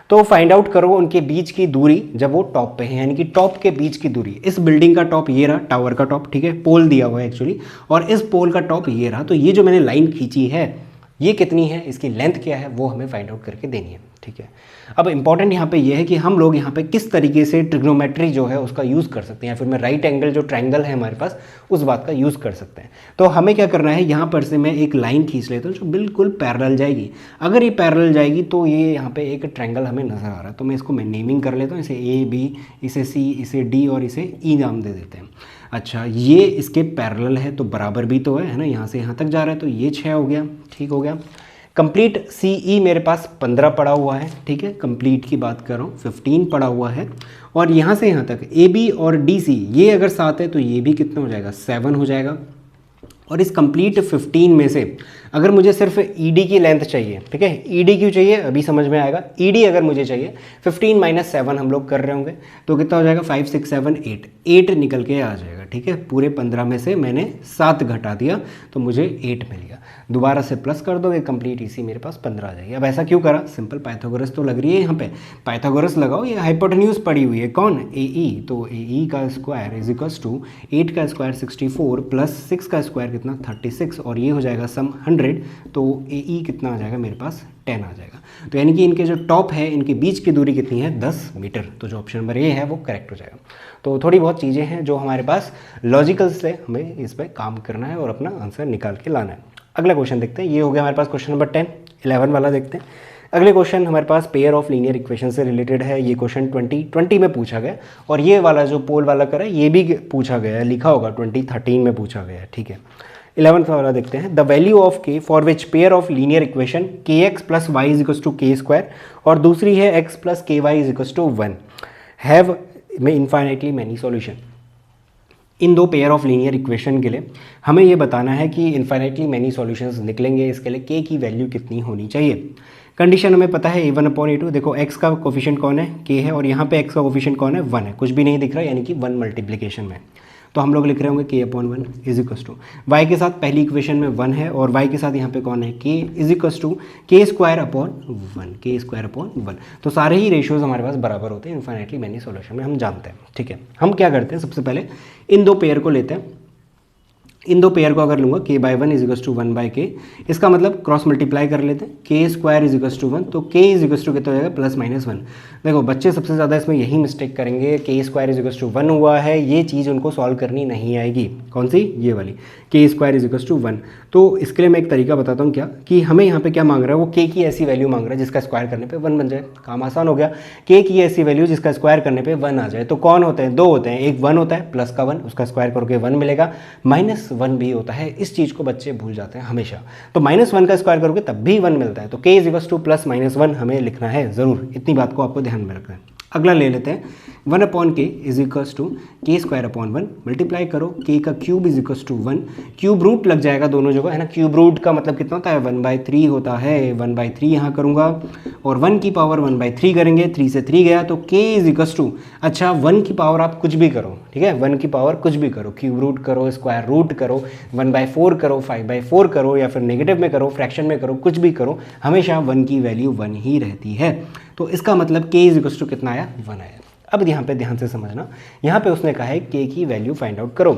तो फाइंड आउट करो उनके बीच की दूरी जब वो टॉप पे है, यानी कि टॉप के बीच की दूरी। इस बिल्डिंग का टॉप ये रहा, टावर का टॉप, ठीक है, पोल दिया हुआ है एक्चुअली, और इस पोल का टॉप ये रहा। तो ये जो मैंने लाइन खींची है ये कितनी है, इसकी लेंथ क्या है, वो हमें फाइंड आउट करके देनी है, ठीक है। अब इंपॉर्टेंट यहाँ पे ये है कि हम लोग यहाँ पे किस तरीके से ट्रिग्नोमेट्री जो है उसका यूज़ कर सकते हैं, या फिर मैं राइट एंगल जो ट्रायंगल है हमारे पास उस बात का यूज़ कर सकते हैं। तो हमें क्या करना है, यहाँ पर से मैं एक लाइन खींच लेता हूँ जो बिल्कुल पैरेलल जाएगी। अगर ये पैरेलल जाएगी तो ये यहाँ पे एक ट्रायंगल हमें नज़र आ रहा है, तो मैं इसको मैं नेमिंग कर लेता हूँ, इसे ए बी, इसे सी, इसे डी और इसे ई नाम दे देते हैं। अच्छा, ये इसके पैरेलल है तो बराबर भी तो है ना, यहाँ से यहाँ तक जा रहा है, तो ये 6 हो गया, ठीक हो गया। कंप्लीट सी ई मेरे पास 15 पड़ा हुआ है, ठीक है, कंप्लीट की बात कर रहा हूँ, 15 पड़ा हुआ है। और यहाँ से यहाँ तक ए बी और डी सी ये अगर 7 है तो ये भी कितना हो जाएगा, 7 हो जाएगा। और इस कंप्लीट 15 में से अगर मुझे सिर्फ ईडी की लेंथ चाहिए, ठीक है, ईडी क्यों चाहिए अभी समझ में आएगा। ईडी अगर मुझे चाहिए 15 माइनस 7 हम लोग कर रहे होंगे तो कितना हो जाएगा, 5 6 7 8 निकल के आ जाएगा, ठीक है। पूरे 15 में से मैंने 7 घटा दिया तो मुझे 8 मिल गया। दोबारा से प्लस कर दोगे, कंप्लीट इसी मेरे पास 15 आ जाएगी। अब ऐसा क्यों करा, सिंपल पाइथागोरस तो लग रही है यहाँ पे, पाइथागोरस लगाओ। ये हाइपोटेन्यूज पड़ी हुई है कौन, ए ई, तो ए ई का स्क्वायर इज इक्वल्स टू 8 का स्क्वायर 64 प्लस 6 का स्क्वायर कितना 36 और ये हो जाएगा सम 100। तो ए ई कितना आ जाएगा मेरे पास 10 आ जाएगा। तो यानी कि इनके जो टॉप है इनके बीच की दूरी कितनी है 10 मीटर। तो जो ऑप्शन नंबर ए है वो करेक्ट हो जाएगा। तो थोड़ी बहुत चीज़ें हैं जो हमारे पास लॉजिकल से हमें इस पर काम करना है और अपना आंसर निकाल के लाना है। अगला क्वेश्चन देखते हैं, ये हो गया हमारे पास क्वेश्चन नंबर 10। 11 वाला देखते हैं। अगले क्वेश्चन हमारे पास पेयर ऑफ लीनियर इक्वेशन से रिलेटेड है। ये क्वेश्चन 2020 में पूछा गया और ये वाला जो पोल वाला करा ये भी पूछा गया है, लिखा होगा 2013 में पूछा गया है, ठीक है। 11th वाला देखते हैं। The value of k for which pair of linear equation k x plus Y is equals to k square और दूसरी है x plus k y is equals to 1 have में इनफाइनाइटली मैनी सॉल्यूशन। इन दो pair of linear equation के लिए हमें ये बताना है कि इनफाइनाइटली मैनी सॉल्यूशंस निकलेंगे, इसके लिए के की वैल्यू कितनी होनी चाहिए। कंडीशन हमें पता है a1/a2, देखो x का कोफिशिएंट कौन है, k है, और यहाँ पे x का कोफिशिएंट कौन है, 1 है, कुछ भी नहीं दिख रहा, यानी कि 1 मल्टीप्लिकेशन में। तो हम लोग लिख रहे होंगे k/1 is equals to Y के साथ पहली इक्वेशन में 1 है और y के साथ यहाँ पे कौन है, k is equals to k² तो सारे ही रेशियोज हमारे पास बराबर होते हैं इनफाइनाइटली मैनी सॉल्यूशन में, हम जानते हैं। ठीक है, हम क्या करते हैं, सबसे पहले इन दो पेयर को लेते हैं। इन दो पेयर को अगर लूँगा k/1 is equals to 1/k, इसका मतलब क्रॉस मल्टीप्लाई कर लेते हैं, k² इज इक्वस टू 1, तो k इज इक्वस टू कितना हो जाएगा, +-1। देखो बच्चे सबसे ज़्यादा इसमें यही मिस्टेक करेंगे, k² इज इक्वस टू 1 हुआ है, ये चीज़ उनको सॉल्व करनी नहीं आएगी। कौन सी, ये वाली k² इज इक्वस टू 1। तो इसके लिए मैं एक तरीका बताता हूँ क्या, कि हमें यहाँ पे क्या मांग रहा है, वो k की ऐसी वैल्यू मांग रहा है जिसका स्क्वायर करने पे 1 बन जाए। काम आसान हो गया, k की ऐसी वैल्यू जिसका स्क्वायर करने पे 1 आ जाए। तो कौन होते हैं, दो होते हैं, एक 1 होता है प्लस का 1, उसका स्क्वायर करके 1 मिलेगा, -1 भी होता है। इस चीज़ को बच्चे भूल जाते हैं हमेशा, तो -1 का स्क्वायर करोगे तब भी 1 मिलता है। तो k इज इक्वस टू +-1 हमें लिखना है ज़रूर, इतनी बात को आपको ध्यान में रखना है। अगला ले लेते हैं 1/k is equals to k²/1, multiply करो, k का cube is equals to 1, cube root लग जाएगा दोनों जगह, है ना। क्यूब रूट का मतलब कितना होता है, 1/3 होता है, 1/3 यहाँ करूँगा और 1 की पावर 1/3 करेंगे, 3 से 3 गया तो k इज इक्वस टू, अच्छा 1 की पावर आप कुछ भी करो, ठीक है, 1 की पावर कुछ भी करो, क्यूब रूट करो, स्क्वायर रूट करो, 1/4 करो, 5/4 करो, या फिर नेगेटिव में करो, फ्रैक्शन में करो, कुछ भी करो, हमेशा 1 की वैल्यू 1 ही रहती है। तो इसका मतलब k इज इक्वस टू कितना आया, 1 आया। अब यहाँ पे ध्यान से समझना, यहाँ पे उसने कहा है k की वैल्यू फाइंड आउट करो,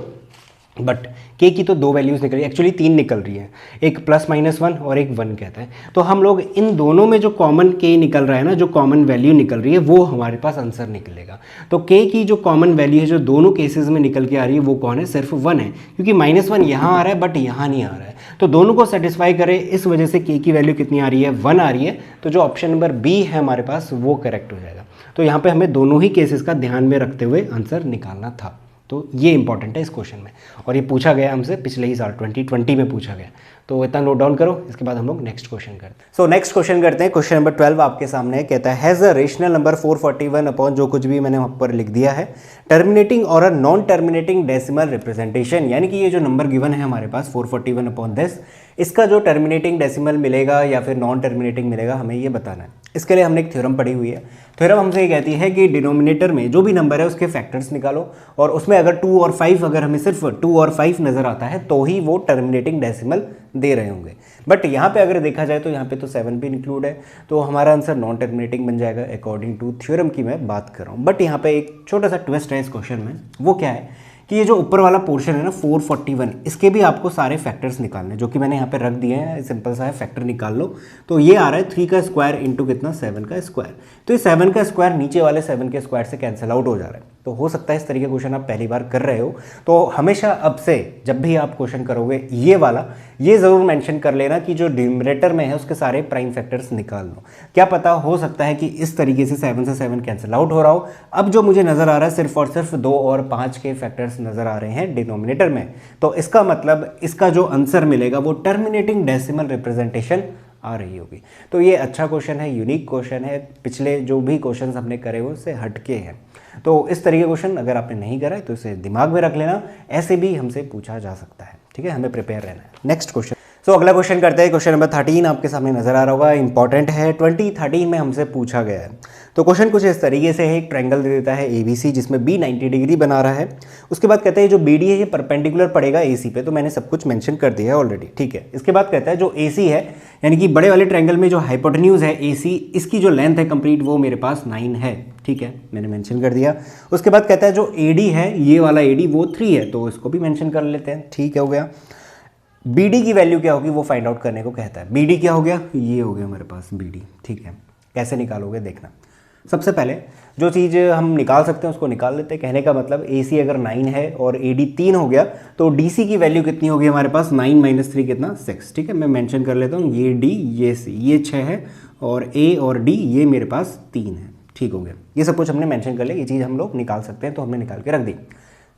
बट k की तो दो वैल्यूज़ निकल रही है, एक्चुअली 3 निकल रही है, एक +-1 और एक 1 कहता है। तो हम लोग इन दोनों में जो कॉमन k निकल रहा है ना, जो कॉमन वैल्यू निकल रही है, वो हमारे पास आंसर निकलेगा। तो k की जो कॉमन वैल्यू है, जो दोनों केसेस में निकल के आ रही है, वो कौन है, सिर्फ 1 है, क्योंकि -1 यहाँ आ रहा है बट यहाँ नहीं आ रहा है। तो दोनों को सेटिस्फाई करे, इस वजह से k की वैल्यू कितनी आ रही है, 1 आ रही है। तो जो ऑप्शन नंबर बी है हमारे पास, वो करेक्ट हो जाएगा। तो यहाँ पे हमें दोनों ही केसेस का ध्यान में रखते हुए आंसर निकालना था। तो ये इंपॉर्टेंट है इस क्वेश्चन में, और ये पूछा गया हमसे पिछले ही साल 2020 में पूछा गया। तो इतना नोट डाउन करो, इसके बाद हम लोग नेक्स्ट क्वेश्चन करते हैं। सो नेक्स्ट क्वेश्चन करते हैं, क्वेश्चन नंबर 12 आपके सामने है, कहता है has a rational number 441 upon, जो कुछ भी मैंने वहाँ पर लिख दिया है, टर्मिनेटिंग और a non terminating decimal representation, यानी कि ये जो नंबर गिवन है हमारे पास 441 अपॉन दिस, इसका जो टर्मिनेटिंग डेसिमल मिलेगा या फिर नॉन टर्मिनेटिंग मिलेगा, हमें ये बताना है। इसके लिए हमने एक थ्योरम पढ़ी हुई है। थ्योरम हमसे ये कहती है कि डिनोमिनेटर में जो भी नंबर है उसके फैक्टर्स निकालो, और उसमें अगर 2 और 5, अगर हमें सिर्फ 2 और 5 नज़र आता है तो ही वो टर्मिनेटिंग डेसिमल दे रहे होंगे। बट यहाँ पे अगर देखा जाए तो यहाँ पे तो 7 भी इंक्लूड है, तो हमारा आंसर नॉन टर्मिनेटिंग बन जाएगा अकॉर्डिंग टू थ्योरम की मैं बात कर रहा हूँ। बट यहाँ पे एक छोटा सा ट्विस्ट है इस क्वेश्चन में, वो क्या है कि ये जो ऊपर वाला पोर्शन है ना 441, इसके भी आपको सारे फैक्टर्स निकालने, जो कि मैंने यहाँ पे रख दिए हैं, सिंपल सा है, फैक्टर निकाल लो। तो ये आ रहा है 3 का स्क्वायर इंटू कितना, 7 का स्क्वायर। तो ये 7 का स्क्वायर नीचे वाले 7 के स्क्वायर से कैंसिल आउट हो जा रहा है। तो हो सकता है इस तरीके का क्वेश्चन आप पहली बार कर रहे हो, तो हमेशा अब से जब भी आप क्वेश्चन करोगे ये वाला, ये ज़रूर मेंशन कर लेना कि जो डिनोमिनेटर में है उसके सारे प्राइम फैक्टर्स निकाल लो। क्या पता हो सकता है कि इस तरीके से 7 से 7 कैंसिल आउट हो रहा हो। अब जो मुझे नज़र आ रहा है सिर्फ और सिर्फ 2 और 5 के फैक्टर्स नज़र आ रहे हैं डिनोमिनेटर में, तो इसका मतलब इसका जो आंसर मिलेगा वो टर्मिनेटिंग डेसिमल रिप्रेजेंटेशन आ रही होगी। तो ये अच्छा क्वेश्चन है, यूनिक क्वेश्चन है, पिछले जो भी क्वेश्चन हमने करे हुए उससे हटके हैं। तो इस तरीके क्वेश्चन अगर आपने नहीं करा है तो इसे दिमाग में रख लेना, ऐसे भी हमसे पूछा जा सकता है, ठीक है, हमें प्रिपेयर रहना है। नेक्स्ट क्वेश्चन, सो अगला क्वेश्चन करते हैं, क्वेश्चन नंबर 13 आपके सामने नजर आ रहा होगा, इंपॉर्टेंट है, 2013 में हमसे पूछा गया है। तो क्वेश्चन कुछ इस तरीके से है, एक ट्रायंगल दे देता है ABC जिसमें B 90 डिग्री बना रहा है। उसके बाद कहता है जो BD है ये परपेंडिकुलर पड़ेगा AC पे, तो मैंने सब कुछ मेंशन कर दिया है ऑलरेडी, ठीक है। इसके बाद कहता है जो AC है, यानी कि बड़े वाले ट्रायंगल में जो हाइपोटेन्यूज है AC, इसकी जो लेंथ है कंप्लीट वो मेरे पास 9 है, ठीक है, मैंने मेंशन कर दिया। उसके बाद कहता है जो AD है, ये वाला AD वो 3 है, तो इसको भी मेंशन कर लेते हैं, ठीक है, हो गया। BD की वैल्यू क्या होगी वो फाइंड आउट करने को कहता है। BD क्या हो गया, ये हो गया हमारे पास BD, ठीक है। कैसे निकालोगे देखना। सबसे पहले जो चीज़ हम निकाल सकते हैं उसको निकाल लेते हैं। कहने का मतलब AC अगर 9 है और AD 3 हो गया तो DC की वैल्यू कितनी होगी हमारे पास, 9 - 3 कितना, 6, ठीक है। मैं मेंशन कर लेता हूँ, ये D ये C ये 6 है, और A और D ये मेरे पास 3 है, ठीक हो गया। ये सब कुछ हमने मेंशन कर लिया, ये चीज़ हम लोग निकाल सकते हैं, तो हमने निकाल के रख दी।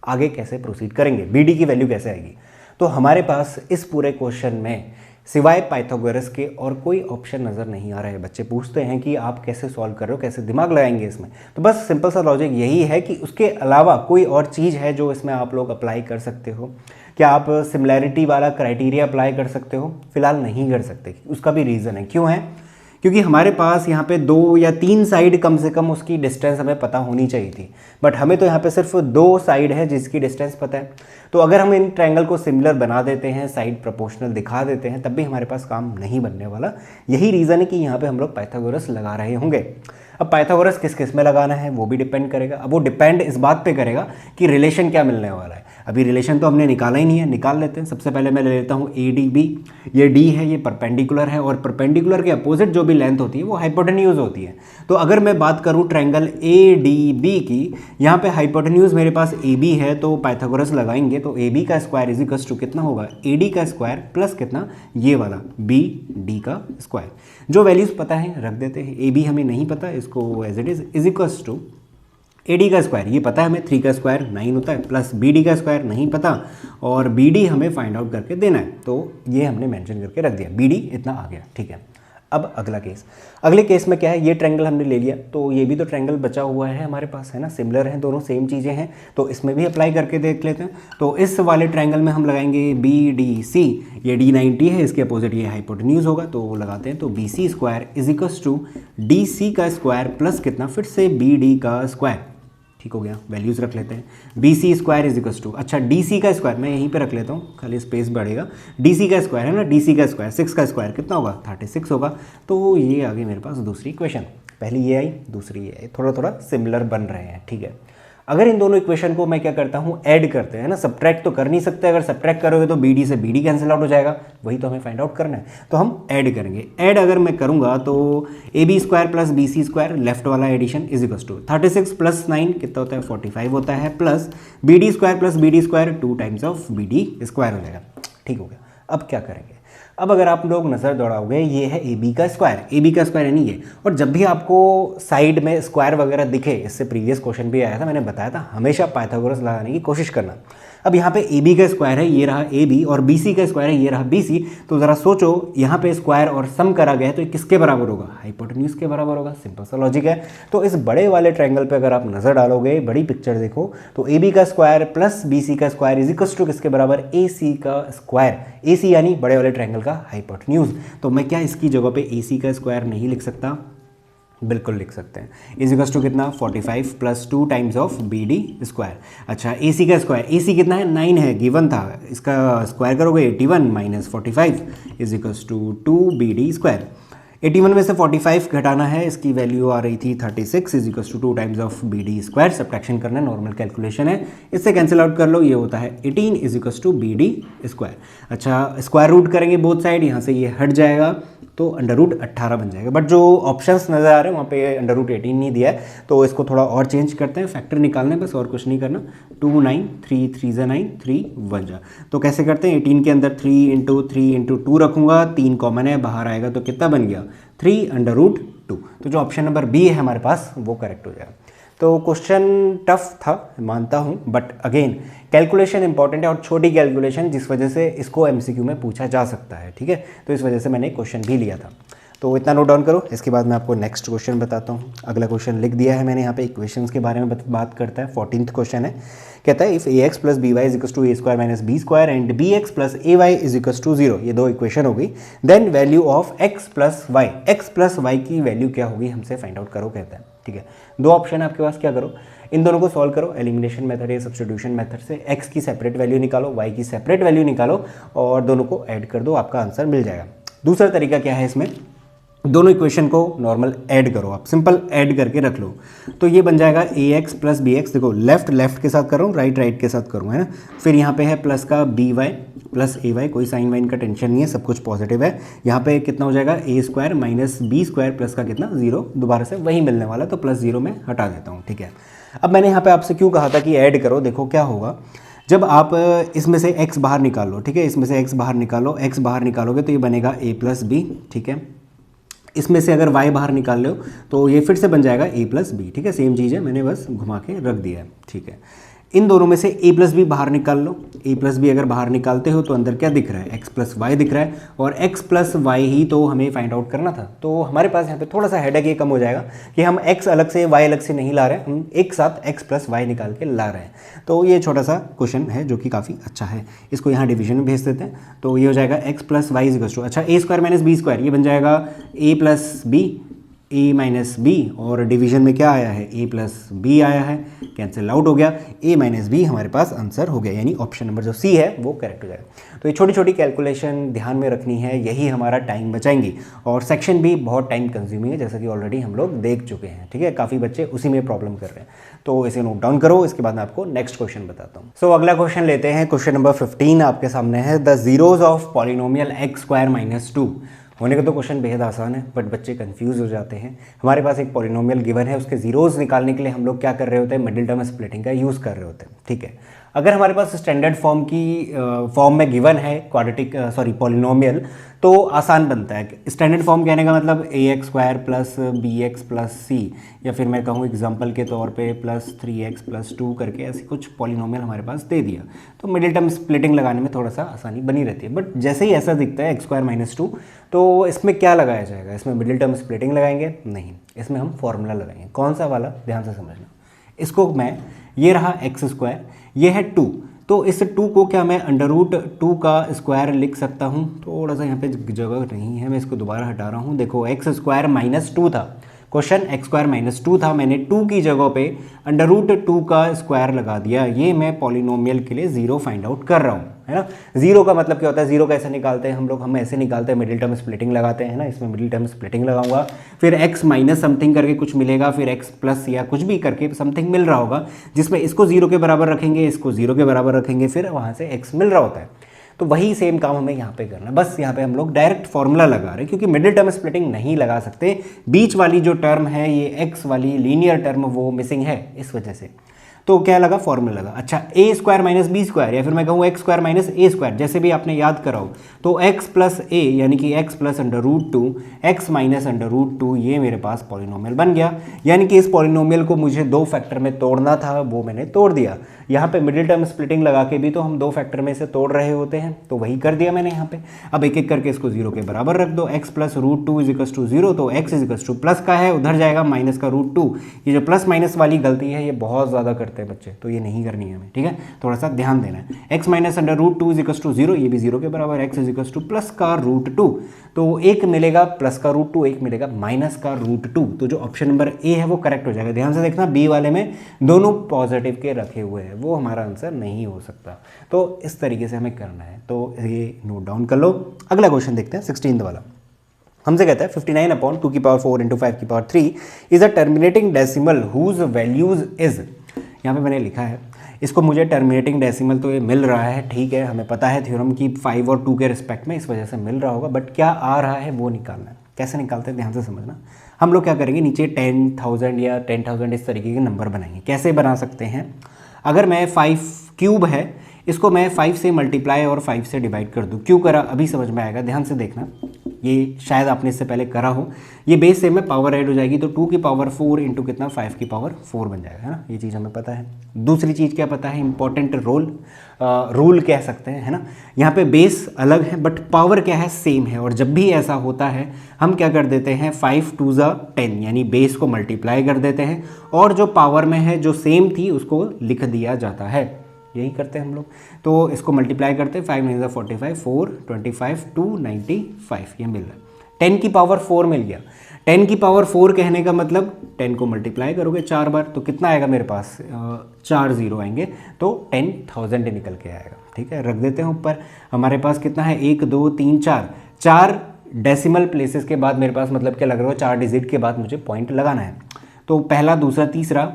आगे कैसे प्रोसीड करेंगे, BD की वैल्यू कैसे आएगी। तो हमारे पास इस पूरे क्वेश्चन में सिवाय पाइथागोरस के और कोई ऑप्शन नज़र नहीं आ रहा है। बच्चे पूछते हैं कि आप कैसे सॉल्व कर रहे हो, कैसे दिमाग लगाएंगे इसमें। तो बस सिंपल सा लॉजिक यही है कि उसके अलावा कोई और चीज़ है जो इसमें आप लोग अप्लाई कर सकते हो। क्या आप सिमिलैरिटी वाला क्राइटेरिया अप्लाई कर सकते हो? फिलहाल नहीं कर सकते। उसका भी रीज़न है, क्यों है? क्योंकि हमारे पास यहाँ पे 2 या 3 साइड कम से कम उसकी डिस्टेंस हमें पता होनी चाहिए थी, बट हमें तो यहाँ पे सिर्फ 2 साइड है जिसकी डिस्टेंस पता है। तो अगर हम इन ट्रायंगल को सिमिलर बना देते हैं, साइड प्रोपोर्शनल दिखा देते हैं, तब भी हमारे पास काम नहीं बनने वाला। यही रीज़न है कि यहाँ पे हम लोग पाइथागोरस लगा रहे होंगे। अब पाइथागोरस किस किस में लगाना है वो भी डिपेंड करेगा। अब वो डिपेंड इस बात पे करेगा कि रिलेशन क्या मिलने वाला है। अभी रिलेशन तो हमने निकाला ही नहीं है, निकाल लेते हैं। सबसे पहले मैं ले लेता हूँ ए डी बी। ये डी है, ये परपेंडिकुलर है, और परपेंडिकुलर के अपोजिट जो भी लेंथ होती है वो हाइपोटेन्यूज होती है। तो अगर मैं बात करूँ ट्रायंगल ए डी बी की, यहाँ पे हाइपोटेन्यूज मेरे पास ए बी है, तो पाइथागोरस लगाएंगे तो ए बी का स्क्वायर इज इक्वल टू कितना होगा, ए डी का स्क्वायर प्लस कितना, ये वाला बी डी का स्क्वायर। जो वैल्यूज़ पता है रख देते हैं। ए बी हमें नहीं पता, इसको as it is equal to A D का स्क्वायर, ये पता है हमें 3 का स्क्वायर 9 होता है, प्लस बी डी का स्क्वायर नहीं पता, और बी डी हमें फाइंड आउट करके देना है, तो ये हमने मेंशन करके रख दिया। बी डी इतना आ गया, ठीक है। अब अगला केस, अगले केस में क्या है, ये ट्रायंगल हमने ले लिया, तो ये भी तो ट्रायंगल बचा हुआ है हमारे पास, है ना, सिमिलर हैं, दोनों सेम चीज़ें हैं, तो इसमें भी अप्लाई करके देख लेते हैं। तो इस वाले ट्रायंगल में हम लगाएंगे बी डी सी। ये डी 90 है, इसके अपोजिट ये हाइपोटेन्यूज होगा, तो वो लगाते हैं। तो B C square is equals to D C का स्क्वायर प्लस कितना, फिर से बी डी का स्क्वायर, ठीक हो गया। वैल्यूज़ रख लेते हैं। B C square is equals to, अच्छा डी सी का स्क्वायर मैं यहीं पे रख लेता हूँ, खाली स्पेस बढ़ेगा। डी सी का स्क्वायर है ना, डी सी का स्क्वायर 6 का स्क्वायर कितना होगा, 36 होगा। तो ये आ गई मेरे पास दूसरी इक्वेशन। पहली ये आई, दूसरी ये आई, थोड़ा थोड़ा सिमिलर बन रहे हैं, ठीक है। अगर इन दोनों इक्वेशन को मैं क्या करता हूँ, ऐड करते हैं ना, सब्ट्रैक्ट तो कर नहीं सकते। अगर सब्ट्रैक्ट करोगे तो बी डी से बी डी कैंसिल आउट हो जाएगा, वही तो हमें फाइंड आउट करना है, तो हम ऐड करेंगे। ऐड अगर मैं करूँगा तो A B square plus B C square, left वाला addition is equal to 36 plus 9 कितना होता है, 45 होता है, plus B D square plus B D square 2 times of B D square हो जाएगा, ठीक हो गया। अब क्या करेंगे, अब अगर आप लोग नज़र दौड़ाओगे, ये है ए बी का स्क्वायर, ए बी का स्क्वायर यानी ये, और जब भी आपको साइड में स्क्वायर वगैरह दिखे, इससे प्रीवियस क्वेश्चन भी आया था, मैंने बताया था हमेशा पाइथागोरस लगाने की कोशिश करना। अब यहाँ पे ए बी का स्क्वायर है, ये रहा ए बी, और बी सी का स्क्वायर है, ये रहा बी सी। तो ज़रा सोचो, यहाँ पे स्क्वायर और सम करा गया है तो ये किसके बराबर होगा, हाइपोटेन्यूज के बराबर होगा। सिंपल सा लॉजिक है। तो इस बड़े वाले ट्रायंगल पे अगर आप नज़र डालोगे, बड़ी पिक्चर देखो, तो ए बी का स्क्वायर प्लस बी सी का स्क्वायर इज इक्वल टू किसके बराबर, ए सी का स्क्वायर। ए सी यानी बड़े वाले ट्रायंगल का हाइपोटेन्यूज। तो मैं क्या इसकी जगह पे ए सी का स्क्वायर नहीं लिख सकता, बिल्कुल लिख सकते हैं। इज इक्वल टू कितना, 45 plus 2 times of B D square. अच्छा, ए सी का स्क्वायर, ए सी कितना है, 9 है, गिवन था, इसका स्क्वायर करोगे 81 minus 45 is equal to 2 B D square. 81 में से 45 घटाना है, इसकी वैल्यू आ रही थी 36 is equal to 2 times of B D square. Subtraction करना है, नॉर्मल कैलकुलेशन है, इससे कैंसिल आउट कर लो, ये होता है 18 is equal to B D square. अच्छा, स्क्वायर रूट करेंगे बोथ साइड, यहाँ से ये हट जाएगा तो अंडर रूट 18 बन जाएगा। बट जो ऑप्शंस नज़र आ रहे हैं वहाँ पे अंडर रूट 18 नहीं दिया है, तो इसको थोड़ा और चेंज करते हैं। फैक्टर निकालना है बस, और कुछ नहीं करना। 2 9 3 3 जा 9 3 1 जा। तो कैसे करते हैं, 18 के अंदर 3 इंटू 2 रखूँगा, 3 कॉमन है, बाहर आएगा तो कितना बन गया, 3 अंडर रूट 2। तो जो ऑप्शन नंबर बी है हमारे पास वो करेक्ट हो जाएगा। तो क्वेश्चन टफ था मानता हूँ, बट अगेन कैलकुलेशन इंपॉर्टेंट है, और छोटी कैलकुलेशन, जिस वजह से इसको एमसीक्यू में पूछा जा सकता है, ठीक है। तो इस वजह से मैंने क्वेश्चन भी लिया था। तो इतना नोट डाउन करो, इसके बाद मैं आपको नेक्स्ट क्वेश्चन बताता हूँ। अगला क्वेश्चन लिख दिया है मैंने यहाँ पे, इक्वेशंस के बारे में बात करता है। 14th क्वेश्चन है, कहता है if A X plus B Y is equal to A square minus B square and B x plus A Y is equal to 0, ये 2 इक्वेशन हो गई, then value of X plus Y, X plus Y की value क्या होगी हमसे find out करो कहता है, ठीक है। 2 ऑप्शन है आपके पास, क्या करो, इन दोनों को सॉल्व करो एलिमिनेशन मेथड या सब्स्टिट्यूशन मेथड से। एक्स की सेपरेट वैल्यू निकालो, वाई की सेपरेट वैल्यू निकालो, और दोनों को ऐड कर दो, आपका आंसर मिल जाएगा। दूसरा तरीका क्या है, इसमें दोनों इक्वेशन को नॉर्मल ऐड करो, आप सिंपल ऐड करके रख लो, तो ये बन जाएगा ए एक्स प्लस बी एक्स। देखो लेफ्ट के साथ कर रहा हूँ, राइट के साथ करूँ, है ना। फिर यहाँ पे है प्लस का B Y plus A Y, कोई साइन वाइन का टेंशन नहीं है, सब कुछ पॉजिटिव है। यहाँ पे कितना हो जाएगा, A square minus B square plus का कितना 0, दोबारा से वही मिलने वाला, तो प्लस 0 में हटा देता हूँ, ठीक है। अब मैंने यहाँ पे आपसे क्यों कहा था कि ऐड करो, देखो क्या होगा जब आप इसमें से x बाहर निकाल लो, ठीक है, इसमें से x बाहर निकालो, x बाहर निकालोगे तो ये बनेगा a प्लस बी, ठीक है। इसमें से अगर y बाहर निकाल लो तो ये फिर से बन जाएगा a प्लस बी, ठीक है, सेम चीज़ है, मैंने बस घुमा के रख दिया है, ठीक है। इन दोनों में से a प्लस बी बाहर निकाल लो। a प्लस बी अगर बाहर निकालते हो तो अंदर क्या दिख रहा है, x प्लस वाई दिख रहा है, और x प्लस वाई ही तो हमें फाइंड आउट करना था। तो हमारे पास यहाँ पे थोड़ा सा हेडेक ये कम हो जाएगा कि हम x अलग से y अलग से नहीं ला रहे हैं, हम एक साथ x प्लस वाई निकाल के ला रहे हैं। तो ये छोटा सा क्वेश्चन है जो कि काफ़ी अच्छा है। इसको यहाँ डिवीजन में भेज देते हैं। तो ये हो जाएगा x plus Y is to, अच्छा a square minus B square, ये बन जाएगा a plus B, a minus B, और डिवीजन में क्या आया है, a प्लस बी आया है, कैंसिल आउट हो गया, a माइनस बी हमारे पास आंसर हो गया, यानी ऑप्शन नंबर जो सी है वो करेक्ट हो जाएगा। तो ये छोटी छोटी कैलकुलेशन ध्यान में रखनी है, यही हमारा टाइम बचाएंगी। और सेक्शन भी बहुत टाइम कंज्यूमिंग है, जैसा कि ऑलरेडी हम लोग देख चुके हैं, ठीक है। काफ़ी बच्चे उसी में प्रॉब्लम कर रहे हैं, तो इसे नोट डाउन करो। इसके बाद मैं आपको नेक्स्ट क्वेश्चन बताता हूँ। सो अगला क्वेश्चन लेते हैं, क्वेश्चन नंबर 15 आपके सामने है। The zeros of polynomial x square minus 2। होने का तो क्वेश्चन बेहद आसान है, बट बच्चे कंफ्यूज हो जाते हैं। हमारे पास एक पॉलिनोमियल गिवन है, उसके जीरोज निकालने के लिए हम लोग क्या कर रहे होते हैं, मिडिल टर्म स्प्लिटिंग का यूज़ कर रहे होते हैं, ठीक है। अगर हमारे पास स्टैंडर्ड फॉर्म की फॉर्म में गिवन है क्वाड्रेटिक पॉलिनोमियल, तो आसान बनता है। स्टैंडर्ड फॉर्म कहने का मतलब A x square plus B x plus C, या फिर मैं कहूँ एग्जाम्पल के तौर पे प्लस 3x प्लस 2 करके ऐसी कुछ पॉलिनोमियल हमारे पास दे दिया, तो मिडिल टर्म स्प्लिटिंग लगाने में थोड़ा सा आसानी बनी रहती है। बट जैसे ही ऐसा दिखता है एक्स स्क्वायर माइनस 2, तो इसमें क्या लगाया जाएगा, इसमें मिडिल टर्म स्प्लिटिंग लगाएंगे? नहीं, इसमें हम फॉर्मूला लगाएंगे। कौन सा वाला, ध्यान से समझना। इसको मैं, ये रहा एक्स स्क्वायर, ये है 2, तो इस 2 को क्या मैं अंडर रूट 2 का स्क्वायर लिख सकता हूँ? थोड़ा सा यहाँ पे जगह नहीं है, मैं इसको दोबारा हटा रहा हूँ। देखो एक्स स्क्वायर माइनस 2 था क्वेश्चन, एक्स स्क्वायर माइनस 2 था, मैंने 2 की जगह पे अंडर रूट 2 का स्क्वायर लगा दिया। ये मैं पॉलिनोमियल के लिए जीरो फाइंड आउट कर रहा हूँ, है ना। जीरो का मतलब क्या होता है, जीरो कैसे निकालते हैं हम लोग, हम ऐसे निकालते हैं, मिडिल टर्म स्प्लिटिंग लगाते हैं ना। इसमें मिडिल टर्म स्प्लिटिंग लगाऊंगा, फिर एक्स माइनस समथिंग करके कुछ मिलेगा, फिर एक्स प्लस या कुछ भी करके समथिंग मिल रहा होगा, जिसमें इसको जीरो के बराबर रखेंगे, इसको जीरो के बराबर रखेंगे, फिर वहाँ से एक्स मिल रहा होता है। तो वही सेम काम हमें यहाँ पे करना है, बस यहाँ पे हम लोग डायरेक्ट फॉर्मूला लगा रहे हैं, क्योंकि मिडिल टर्म स्प्लिटिंग नहीं लगा सकते। बीच वाली जो टर्म है, ये एक्स वाली लीनियर टर्म, वो मिसिंग है, इस वजह से। तो क्या लगा, फॉर्मूला लगा। अच्छा, ए स्क्वायर माइनस बी स्क्वायर, या फिर मैं कहूँ एक्स स्क्वायर माइनस ए स्क्वायर, जैसे भी आपने याद कराओ, तो एक्स प्लस ए यानी कि X plus under root 2, X minus under root 2, ये मेरे पास पॉलिनोमियल बन गया। यानी कि इस पॉलिनोमियल को मुझे 2 फैक्टर में तोड़ना था, वो मैंने तोड़ दिया। यहाँ पे मिडिल टर्म स्प्लिटिंग लगा के भी तो हम 2 फैक्टर में से तोड़ रहे होते हैं, तो वही कर दिया मैंने यहाँ पे। अब एक एक करके इसको जीरो के बराबर रख दो। X plus root 2 is equals to zero, तो x is equals to plus का है, उधर जाएगा माइनस का रूट 2। ये जो प्लस माइनस वाली गलती है, ये बहुत ज़्यादा करते हैं बच्चे, तो ये नहीं करनी है हमें, ठीक है। थोड़ा सा ध्यान देना है। X minus under root 2 is equals to zero, ये भी जीरो के बराबर, X is equals to plus का रूट 2, तो एक मिलेगा प्लस का रूट 2, एक मिलेगा माइनस का रूट 2। तो जो ऑप्शन नंबर ए है वो करेक्ट हो जाएगा। ध्यान से देखना, बी वाले में दोनों पॉजिटिव के रखे हुए हैं, वो हमारा आंसर नहीं हो सकता। तो इस तरीके से हमें करना है, तो ये नोट डाउन कर लो। अगला क्वेश्चन देखते हैं, 16 वाला। हमसे कहता है 59 अपॉन 2 की पावर 4 इंटू 5 की power 3 is a terminating decimal whose values is. यहाँ पे मैंने लिखा है, इसको मुझे टर्मिनेटिंग डेसिमल तो ये मिल रहा है, ठीक है, हमें पता है थ्योरम की 5 और 2 के रिस्पेक्ट में, इस वजह से मिल रहा होगा, बट क्या आ रहा है वो निकालना है। कैसे निकालते हैं, ध्यान से समझना। हम लोग क्या करेंगे, नीचे 10,000 या 10,000 इस तरीके के नंबर बनाएंगे। कैसे बना सकते हैं, अगर मैं 5 क्यूब है, इसको मैं 5 से मल्टीप्लाई और 5 से डिवाइड कर दूँ। क्यों करा, अभी समझ में आएगा, ध्यान से देखना। ये शायद आपने इससे पहले करा हो। ये बेस से में पावर ऐड हो जाएगी, तो 2 की पावर 4 इंटू कितना, 5 की पावर 4 बन जाएगा, है ना। ये चीज़ हमें पता है। दूसरी चीज़ क्या पता है, इंपॉर्टेंट रूल कह सकते हैं, है ना। यहाँ पे बेस अलग है बट पावर क्या है, सेम है। और जब भी ऐसा होता है, हम क्या कर देते हैं, 5 2 ज़ा 10, यानी बेस को मल्टीप्लाई कर देते हैं, और जो पावर में है, जो सेम थी, उसको लिख दिया जाता है। यही करते हैं हम लोग। तो इसको मल्टीप्लाई करते हैं, 5 9 ज़ा 45, 4 25 2 95, ये मिल रहा है। 10 की पावर 4 मिल गया। 10 की पावर 4 कहने का मतलब 10 को मल्टीप्लाई करोगे 4 बार, तो कितना आएगा मेरे पास, 4 जीरो आएंगे, तो 10,000 निकल के आएगा, ठीक है। रख देते हैं ऊपर। हमारे पास कितना है, 1 2 3 4 डेसिमल प्लेसेस के बाद मेरे पास, मतलब क्या लग रहा है, 4 डिजिट के बाद मुझे पॉइंट लगाना है। तो पहला, दूसरा, तीसरा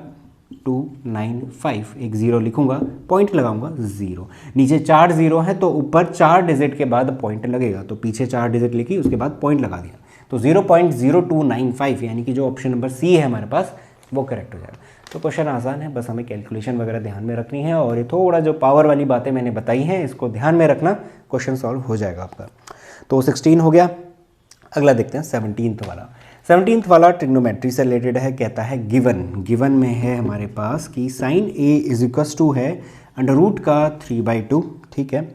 295, एक जीरो लिखूंगा, पॉइंट लगाऊंगा 0। नीचे 4 जीरो है, तो ऊपर 4 डिजिट के बाद पॉइंट लगेगा, तो पीछे 4 डिजिट लिखी, उसके बाद पॉइंट लगा दिया, तो 0.0295, यानी कि जो ऑप्शन नंबर सी है हमारे पास, वो करेक्ट हो जाएगा। तो क्वेश्चन आसान है, बस हमें कैलकुलेशन वगैरह ध्यान में रखनी है, और ये थोड़ा जो पावर वाली बातें मैंने बताई हैं, इसको ध्यान में रखना, क्वेश्चन सॉल्व हो जाएगा आपका। तो 16 हो गया। अगला देखते हैं 17 वाला। 17th वाला ट्रिग्नोमेट्री से रिलेटेड है, कहता है गिवन में है हमारे पास कि sine A is equals to है अंडर रूट का 3/2, ठीक है,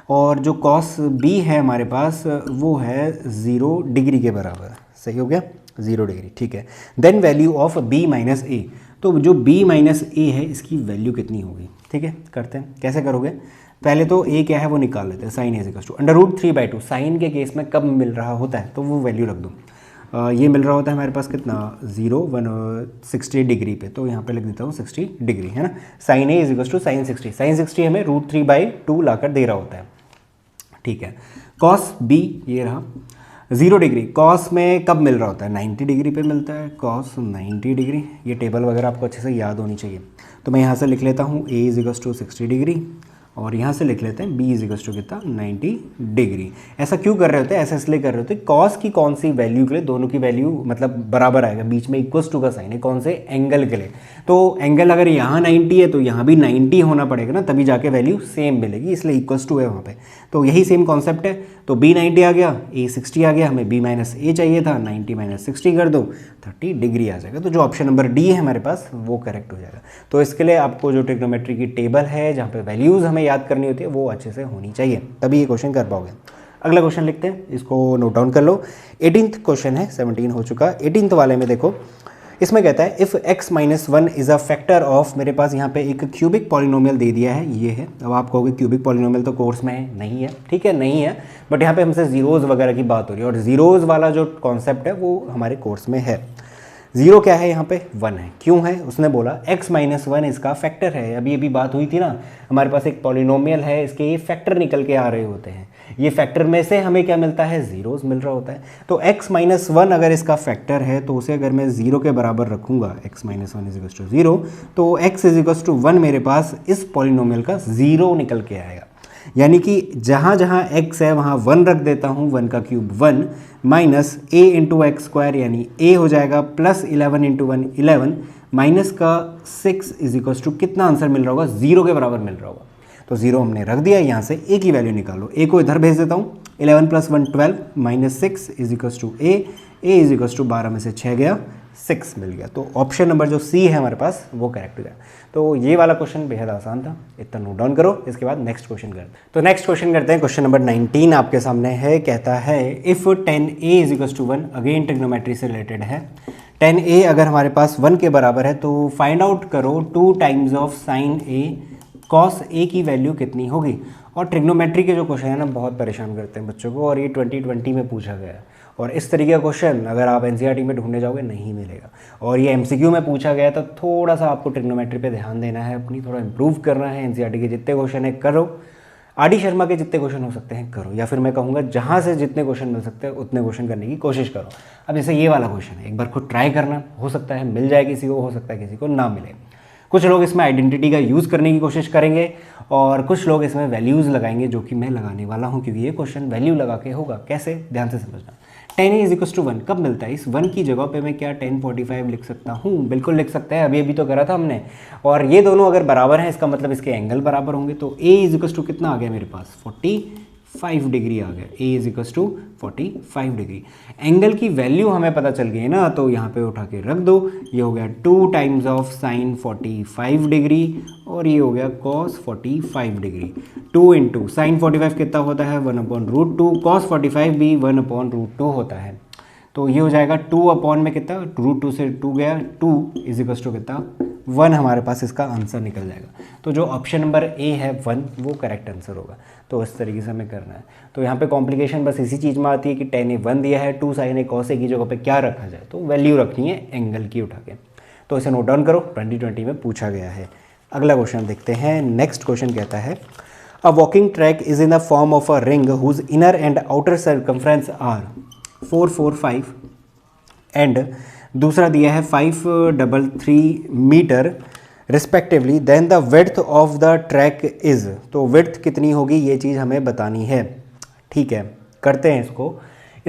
और जो कॉस बी है हमारे पास वो है 0 डिग्री के बराबर। सही हो गया, 0 डिग्री, ठीक है। Then value of B minus A, तो जो b माइनस ए है इसकी वैल्यू कितनी होगी, ठीक है। करते हैं, कैसे करोगे, पहले तो a क्या है वो निकाल लेते हैं। Sine A equal to under root 3/2, sine के केस में कब मिल रहा होता है तो वो वैल्यू रख दो। ये मिल रहा होता है हमारे पास कितना 60 डिग्री पे, तो यहाँ पे लिख देता हूँ 60 डिग्री, है ना। Sine A is equal to sine 60 हमें रूट 3/2 लाकर दे रहा होता है, ठीक है। कॉस बी ये रहा 0 डिग्री, कॉस में कब मिल रहा होता है 90 डिग्री पे मिलता है, कॉस 90 डिग्री। ये टेबल वगैरह आपको अच्छे से याद होनी चाहिए, तो मैं यहाँ से लिख लेता हूँ a is equal to 60 degree, और यहाँ से लिख लेते हैं b इज इक्वल टू कितना 90 डिग्री। ऐसा क्यों कर रहे होते हैं, ऐसा इसलिए कर रहे होते हैं कॉस की कौन सी वैल्यू के लिए दोनों की वैल्यू मतलब बराबर आएगा, बीच में इक्वल्स टू का साइन है, कौन से एंगल के लिए। तो एंगल अगर यहाँ 90 है तो यहाँ भी 90 होना पड़ेगा ना, तभी जाके वैल्यू सेम मिलेगी, इसलिए इक्वल्स टू है वहाँ पे। तो यही सेम कॉन्सेप्ट है, तो b 90 आ गया, a 60 आ गया, हमें b माइनस ए चाहिए था, 90 माइनस 60 कर दो 30 डिग्री आ जाएगा। तो जो ऑप्शन नंबर डी है हमारे पास वो करेक्ट हो जाएगा। तो इसके लिए आपको जो ट्रिग्नोमेट्री की टेबल है जहाँ पे वैल्यूज़ हमें याद करनी होती है वो अच्छे से होनी चाहिए, तभी ये क्वेश्चन कर पाओगे। अगला क्वेश्चन लिखते हैं, इसको नोट डाउन कर लो। 18th क्वेश्चन है, 17 हो चुका। 18th वाले में देखो, इसमें कहता है if x minus 1 is a factor of, मेरे पास यहाँ पे एक क्यूबिक पॉलिनोमियल दे दिया है, ये है। अब आप कहोगे क्यूबिक पॉलिनोमियल तो कोर्स में है, नहीं है, ठीक है, नहीं है, बट यहाँ पे हमसे जीरोज़ वगैरह की बात हो रही है, और जीरोज़ वाला जो कॉन्सेप्ट है वो हमारे कोर्स में है। जीरो क्या है यहाँ पे 1 है, क्यों है, उसने बोला x माइनस 1 इसका फैक्टर है। अभी बात हुई थी ना, हमारे पास एक पॉलिनोमियल है, इसके ये फैक्टर निकल के आ रहे होते हैं, ये फैक्टर में से हमें क्या मिलता है जीरोस मिल रहा होता है। तो x माइनस 1 अगर इसका फैक्टर है तो उसे अगर मैं 0 के बराबर रखूँगा, x minus 1 is equal to 0, तो x इज इक्वल टू 1 मेरे पास इस पॉलिनोमियल का 0 निकल के आएगा। यानी कि जहाँ जहाँ x है वहाँ 1 रख देता हूँ, 1 का cube 1 minus a into x square, यानी a हो जाएगा प्लस 11 इंटू 1 11 माइनस का 6 इज इक्वल टू कितना आंसर मिल रहा होगा, 0 के बराबर मिल रहा होगा। तो 0 हमने रख दिया, यहाँ से a की वैल्यू निकालो, a को इधर भेज देता हूँ, 11 plus 1 12 minus 6 is equal to a is equal to 12 में से 6 गया 6 मिल गया। तो ऑप्शन नंबर जो सी है हमारे पास वो करेक्ट हो गया। तो ये वाला क्वेश्चन बेहद आसान था, इतना नोट डाउन करो। इसके बाद नेक्स्ट क्वेश्चन करते हैं। तो नेक्स्ट क्वेश्चन करते हैं, क्वेश्चन नंबर 19 आपके सामने है। कहता है if 10a is equal to 1, again trigonometry से रिलेटेड है। 10a अगर हमारे पास 1 के बराबर है तो फाइंड आउट करो 2 times of sine a cos a की वैल्यू कितनी होगी। और ट्रिग्नोमेट्री के जो क्वेश्चन है ना बहुत परेशान करते हैं बच्चों को, और ये 2020 में पूछा गया है। और इस तरीके का क्वेश्चन अगर आप एनसीईआरटी में ढूंढने जाओगे नहीं मिलेगा। और ये एमसीक्यू में पूछा गया तो थोड़ा सा आपको ट्रिग्नोमेट्री पे ध्यान देना है, अपनी थोड़ा इंप्रूव करना है। एनसीईआरटी के जितने क्वेश्चन है करो, आर.डी. शर्मा के जितने क्वेश्चन हो सकते हैं करो, या फिर मैं कहूँगा जहाँ से जितने क्वेश्चन मिल सकते हैं उतने क्वेश्चन करने की कोशिश करो। अब जैसे ये वाला क्वेश्चन है, एक बार खुद ट्राई करना, हो सकता है मिल जाए किसी को, हो सकता है किसी को ना मिले। कुछ लोग इसमें आइडेंटिटी का यूज़ करने की कोशिश करेंगे और कुछ लोग इसमें वैल्यूज़ लगाएंगे, जो कि मैं लगाने वाला हूँ, क्योंकि ये क्वेश्चन वैल्यू लगा के होगा। कैसे, ध्यान से समझना। 10a इज इक्वल टू 1 कब मिलता है, इस 1 की जगह पे मैं क्या 1045 लिख सकता हूँ, बिल्कुल लिख सकते हैं, अभी तो करा था हमने। और ये दोनों अगर बराबर हैं इसका मतलब इसके एंगल बराबर होंगे। तो a इज इक्वल टू कितना आ गया मेरे पास 45 डिग्री आ गया, a is equal to 45 degree. Angle की वैल्यू हमें पता चल गई है ना, तो यहाँ पे उठा के रख दो। ये हो गया 2 टाइम्स ऑफ साइन 45 डिग्री और ये हो गया कॉस 45 डिग्री। 2 इंटू साइन 45 कितना होता है 1/√2, कॉस 45 भी 1/√2 होता है। तो ये हो जाएगा 2 अपॉन में कितना, √2 से 2 गया, 2 इज इक्वल टू कितना 1 हमारे पास इसका आंसर निकल जाएगा। तो जो ऑप्शन नंबर ए है 1 वो करेक्ट आंसर होगा। तो इस तरीके से हमें करना है। तो यहाँ पे कॉम्प्लिकेशन बस इसी चीज़ में आती है कि 10a 1 दिया है, 2 साइन a कॉस a की जगह पे क्या रखा जाए, तो वैल्यू रखनी है एंगल की उठा के। तो इसे नोट डाउन करो, 2020 में पूछा गया है। अगला क्वेश्चन देखते हैं। नेक्स्ट क्वेश्चन कहता है a walking track is in the form of a ring whose inner and outer circumference are 4 4 5 and दूसरा दिया है 533 metre respectively, then the width of the track is. तो विड्थ कितनी होगी ये चीज़ हमें बतानी है। ठीक है, करते हैं इसको।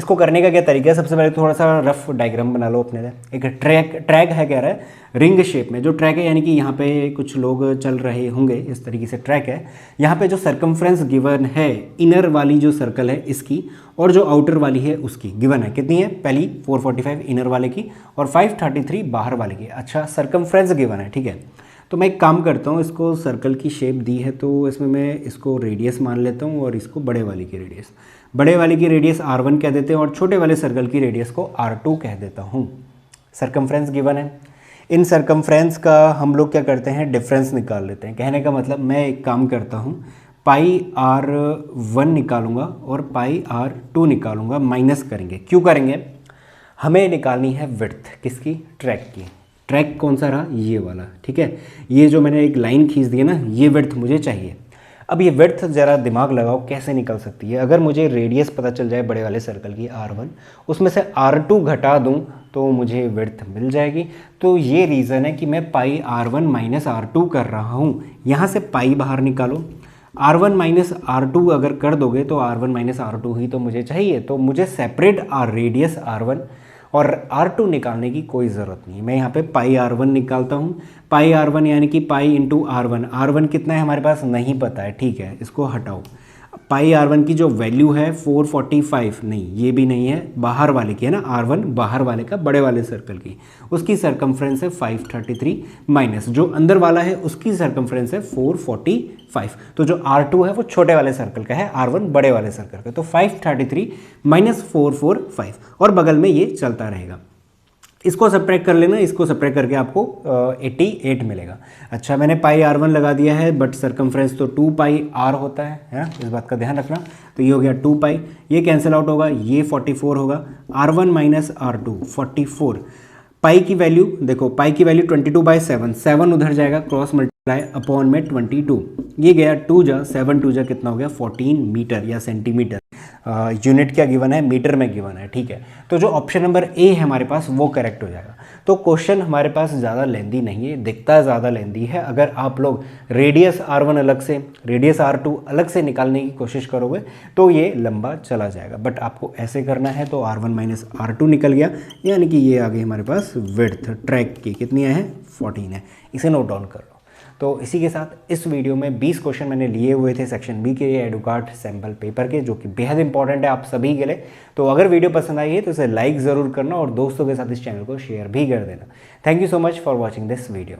इसको करने का क्या तरीका है, सबसे पहले थोड़ा सा रफ डायग्राम बना लो अपने लिए। एक ट्रैक है, कह रहा है रिंग शेप में जो ट्रैक है, यानी कि यहाँ पे कुछ लोग चल रहे होंगे, इस तरीके से ट्रैक है। यहाँ पे जो सरकमफ्रेंस गिवन है, इनर वाली जो सर्कल है इसकी और जो आउटर वाली है उसकी गिवन है, कितनी है, पहली 445 इनर वाले की और 533 बाहर वाले की। अच्छा, सरकमफ्रेंस गिवन है, ठीक है। तो मैं एक काम करता हूँ, इसको सर्कल की शेप दी है तो इसमें मैं इसको रेडियस मान लेता हूँ और इसको बड़े वाली की रेडियस, बड़े वाले की रेडियस R1 कह देते हैं और छोटे वाले सर्कल की रेडियस को R2 कह देता हूँ। सरकमफ्रेंस गिवन है, इन सरकमफ्रेंस का हम लोग क्या करते हैं, डिफरेंस निकाल लेते हैं। कहने का मतलब मैं एक काम करता हूँ, पाई R1 निकालूंगा और पाई R2 निकालूंगा, माइनस करेंगे। क्यों करेंगे, हमें निकालनी है विड्थ किसकी, ट्रैक की। ट्रैक कौन सा रहा, ये वाला, ठीक है। ये जो मैंने एक लाइन खींच दी है ना, ये विड्थ मुझे चाहिए। अब ये विड्थ ज़रा दिमाग लगाओ कैसे निकल सकती है। अगर मुझे रेडियस पता चल जाए बड़े वाले सर्कल की R1, उसमें से R2 घटा दूं तो मुझे विड्थ मिल जाएगी। तो ये रीज़न है कि मैं पाई R1 माइनस R2 कर रहा हूँ। यहाँ से पाई बाहर निकालो, R1 माइनस R2 अगर कर दोगे तो R1 माइनस R2 ही तो मुझे चाहिए। तो मुझे सेपरेट रेडियस R1 और R2 निकालने की कोई ज़रूरत नहीं है। मैं यहाँ पे पाई R1 निकालता हूँ, पाई R1 यानी कि पाई इंटू R1। R1 कितना है हमारे पास नहीं पता है, ठीक है, इसको हटाओ। पाई R1 की जो वैल्यू है 445, नहीं ये भी नहीं है, बाहर वाले की है ना, R1 बाहर वाले का, बड़े वाले सर्कल की, उसकी सरकमफ्रेंस है 533 माइनस जो अंदर वाला है उसकी सरकमफ्रेंस है 445। तो जो R2 है वो छोटे वाले सर्कल का है, R1 बड़े वाले सर्कल का। तो 533 माइनस 445 और बगल में ये चलता रहेगा। इसको सब्ट्रैक्ट कर लेना, इसको सब्ट्रैक्ट करके आपको 88 मिलेगा। अच्छा, मैंने पाई R1 लगा दिया है, बट सरकमफ्रेंस तो 2 पाई R होता है ना, इस बात का ध्यान रखना। तो ये हो गया 2 पाई, ये कैंसिल आउट होगा, ये 44 होगा, R1 माइनस R2 44। पाई की वैल्यू देखो, पाई की वैल्यू 22/7, 7 उधर जाएगा, क्रॉस मल्टीप्लाई अपॉन में 22, ये गया 2 जा 7 2 जा कितना हो गया 14 मीटर या सेंटीमीटर। यूनिट क्या गिवन है, मीटर में गिवन है, ठीक है। तो जो ऑप्शन नंबर ए है हमारे पास वो करेक्ट हो जाएगा। तो क्वेश्चन हमारे पास ज़्यादा लेंदी नहीं है, दिखता ज़्यादा लेंदी है। अगर आप लोग रेडियस R1 अलग से, रेडियस R2 अलग से निकालने की कोशिश करोगे तो ये लंबा चला जाएगा। बट आपको ऐसे करना है तो R1 माइनस R2 निकल गया, यानी कि ये आ गई हमारे पास विड्थ ट्रैक की, कितनी है 14 है। इसे नोट डाउन कर लो। तो इसी के साथ इस वीडियो में 20 क्वेश्चन मैंने लिए हुए थे सेक्शन बी के एडुकार्ड सैम्पल पेपर के, जो कि बेहद इंपॉर्टेंट है आप सभी के लिए। तो अगर वीडियो पसंद आई है तो इसे लाइक ज़रूर करना और दोस्तों के साथ इस चैनल को शेयर भी कर देना। Thank you so much for watching this video.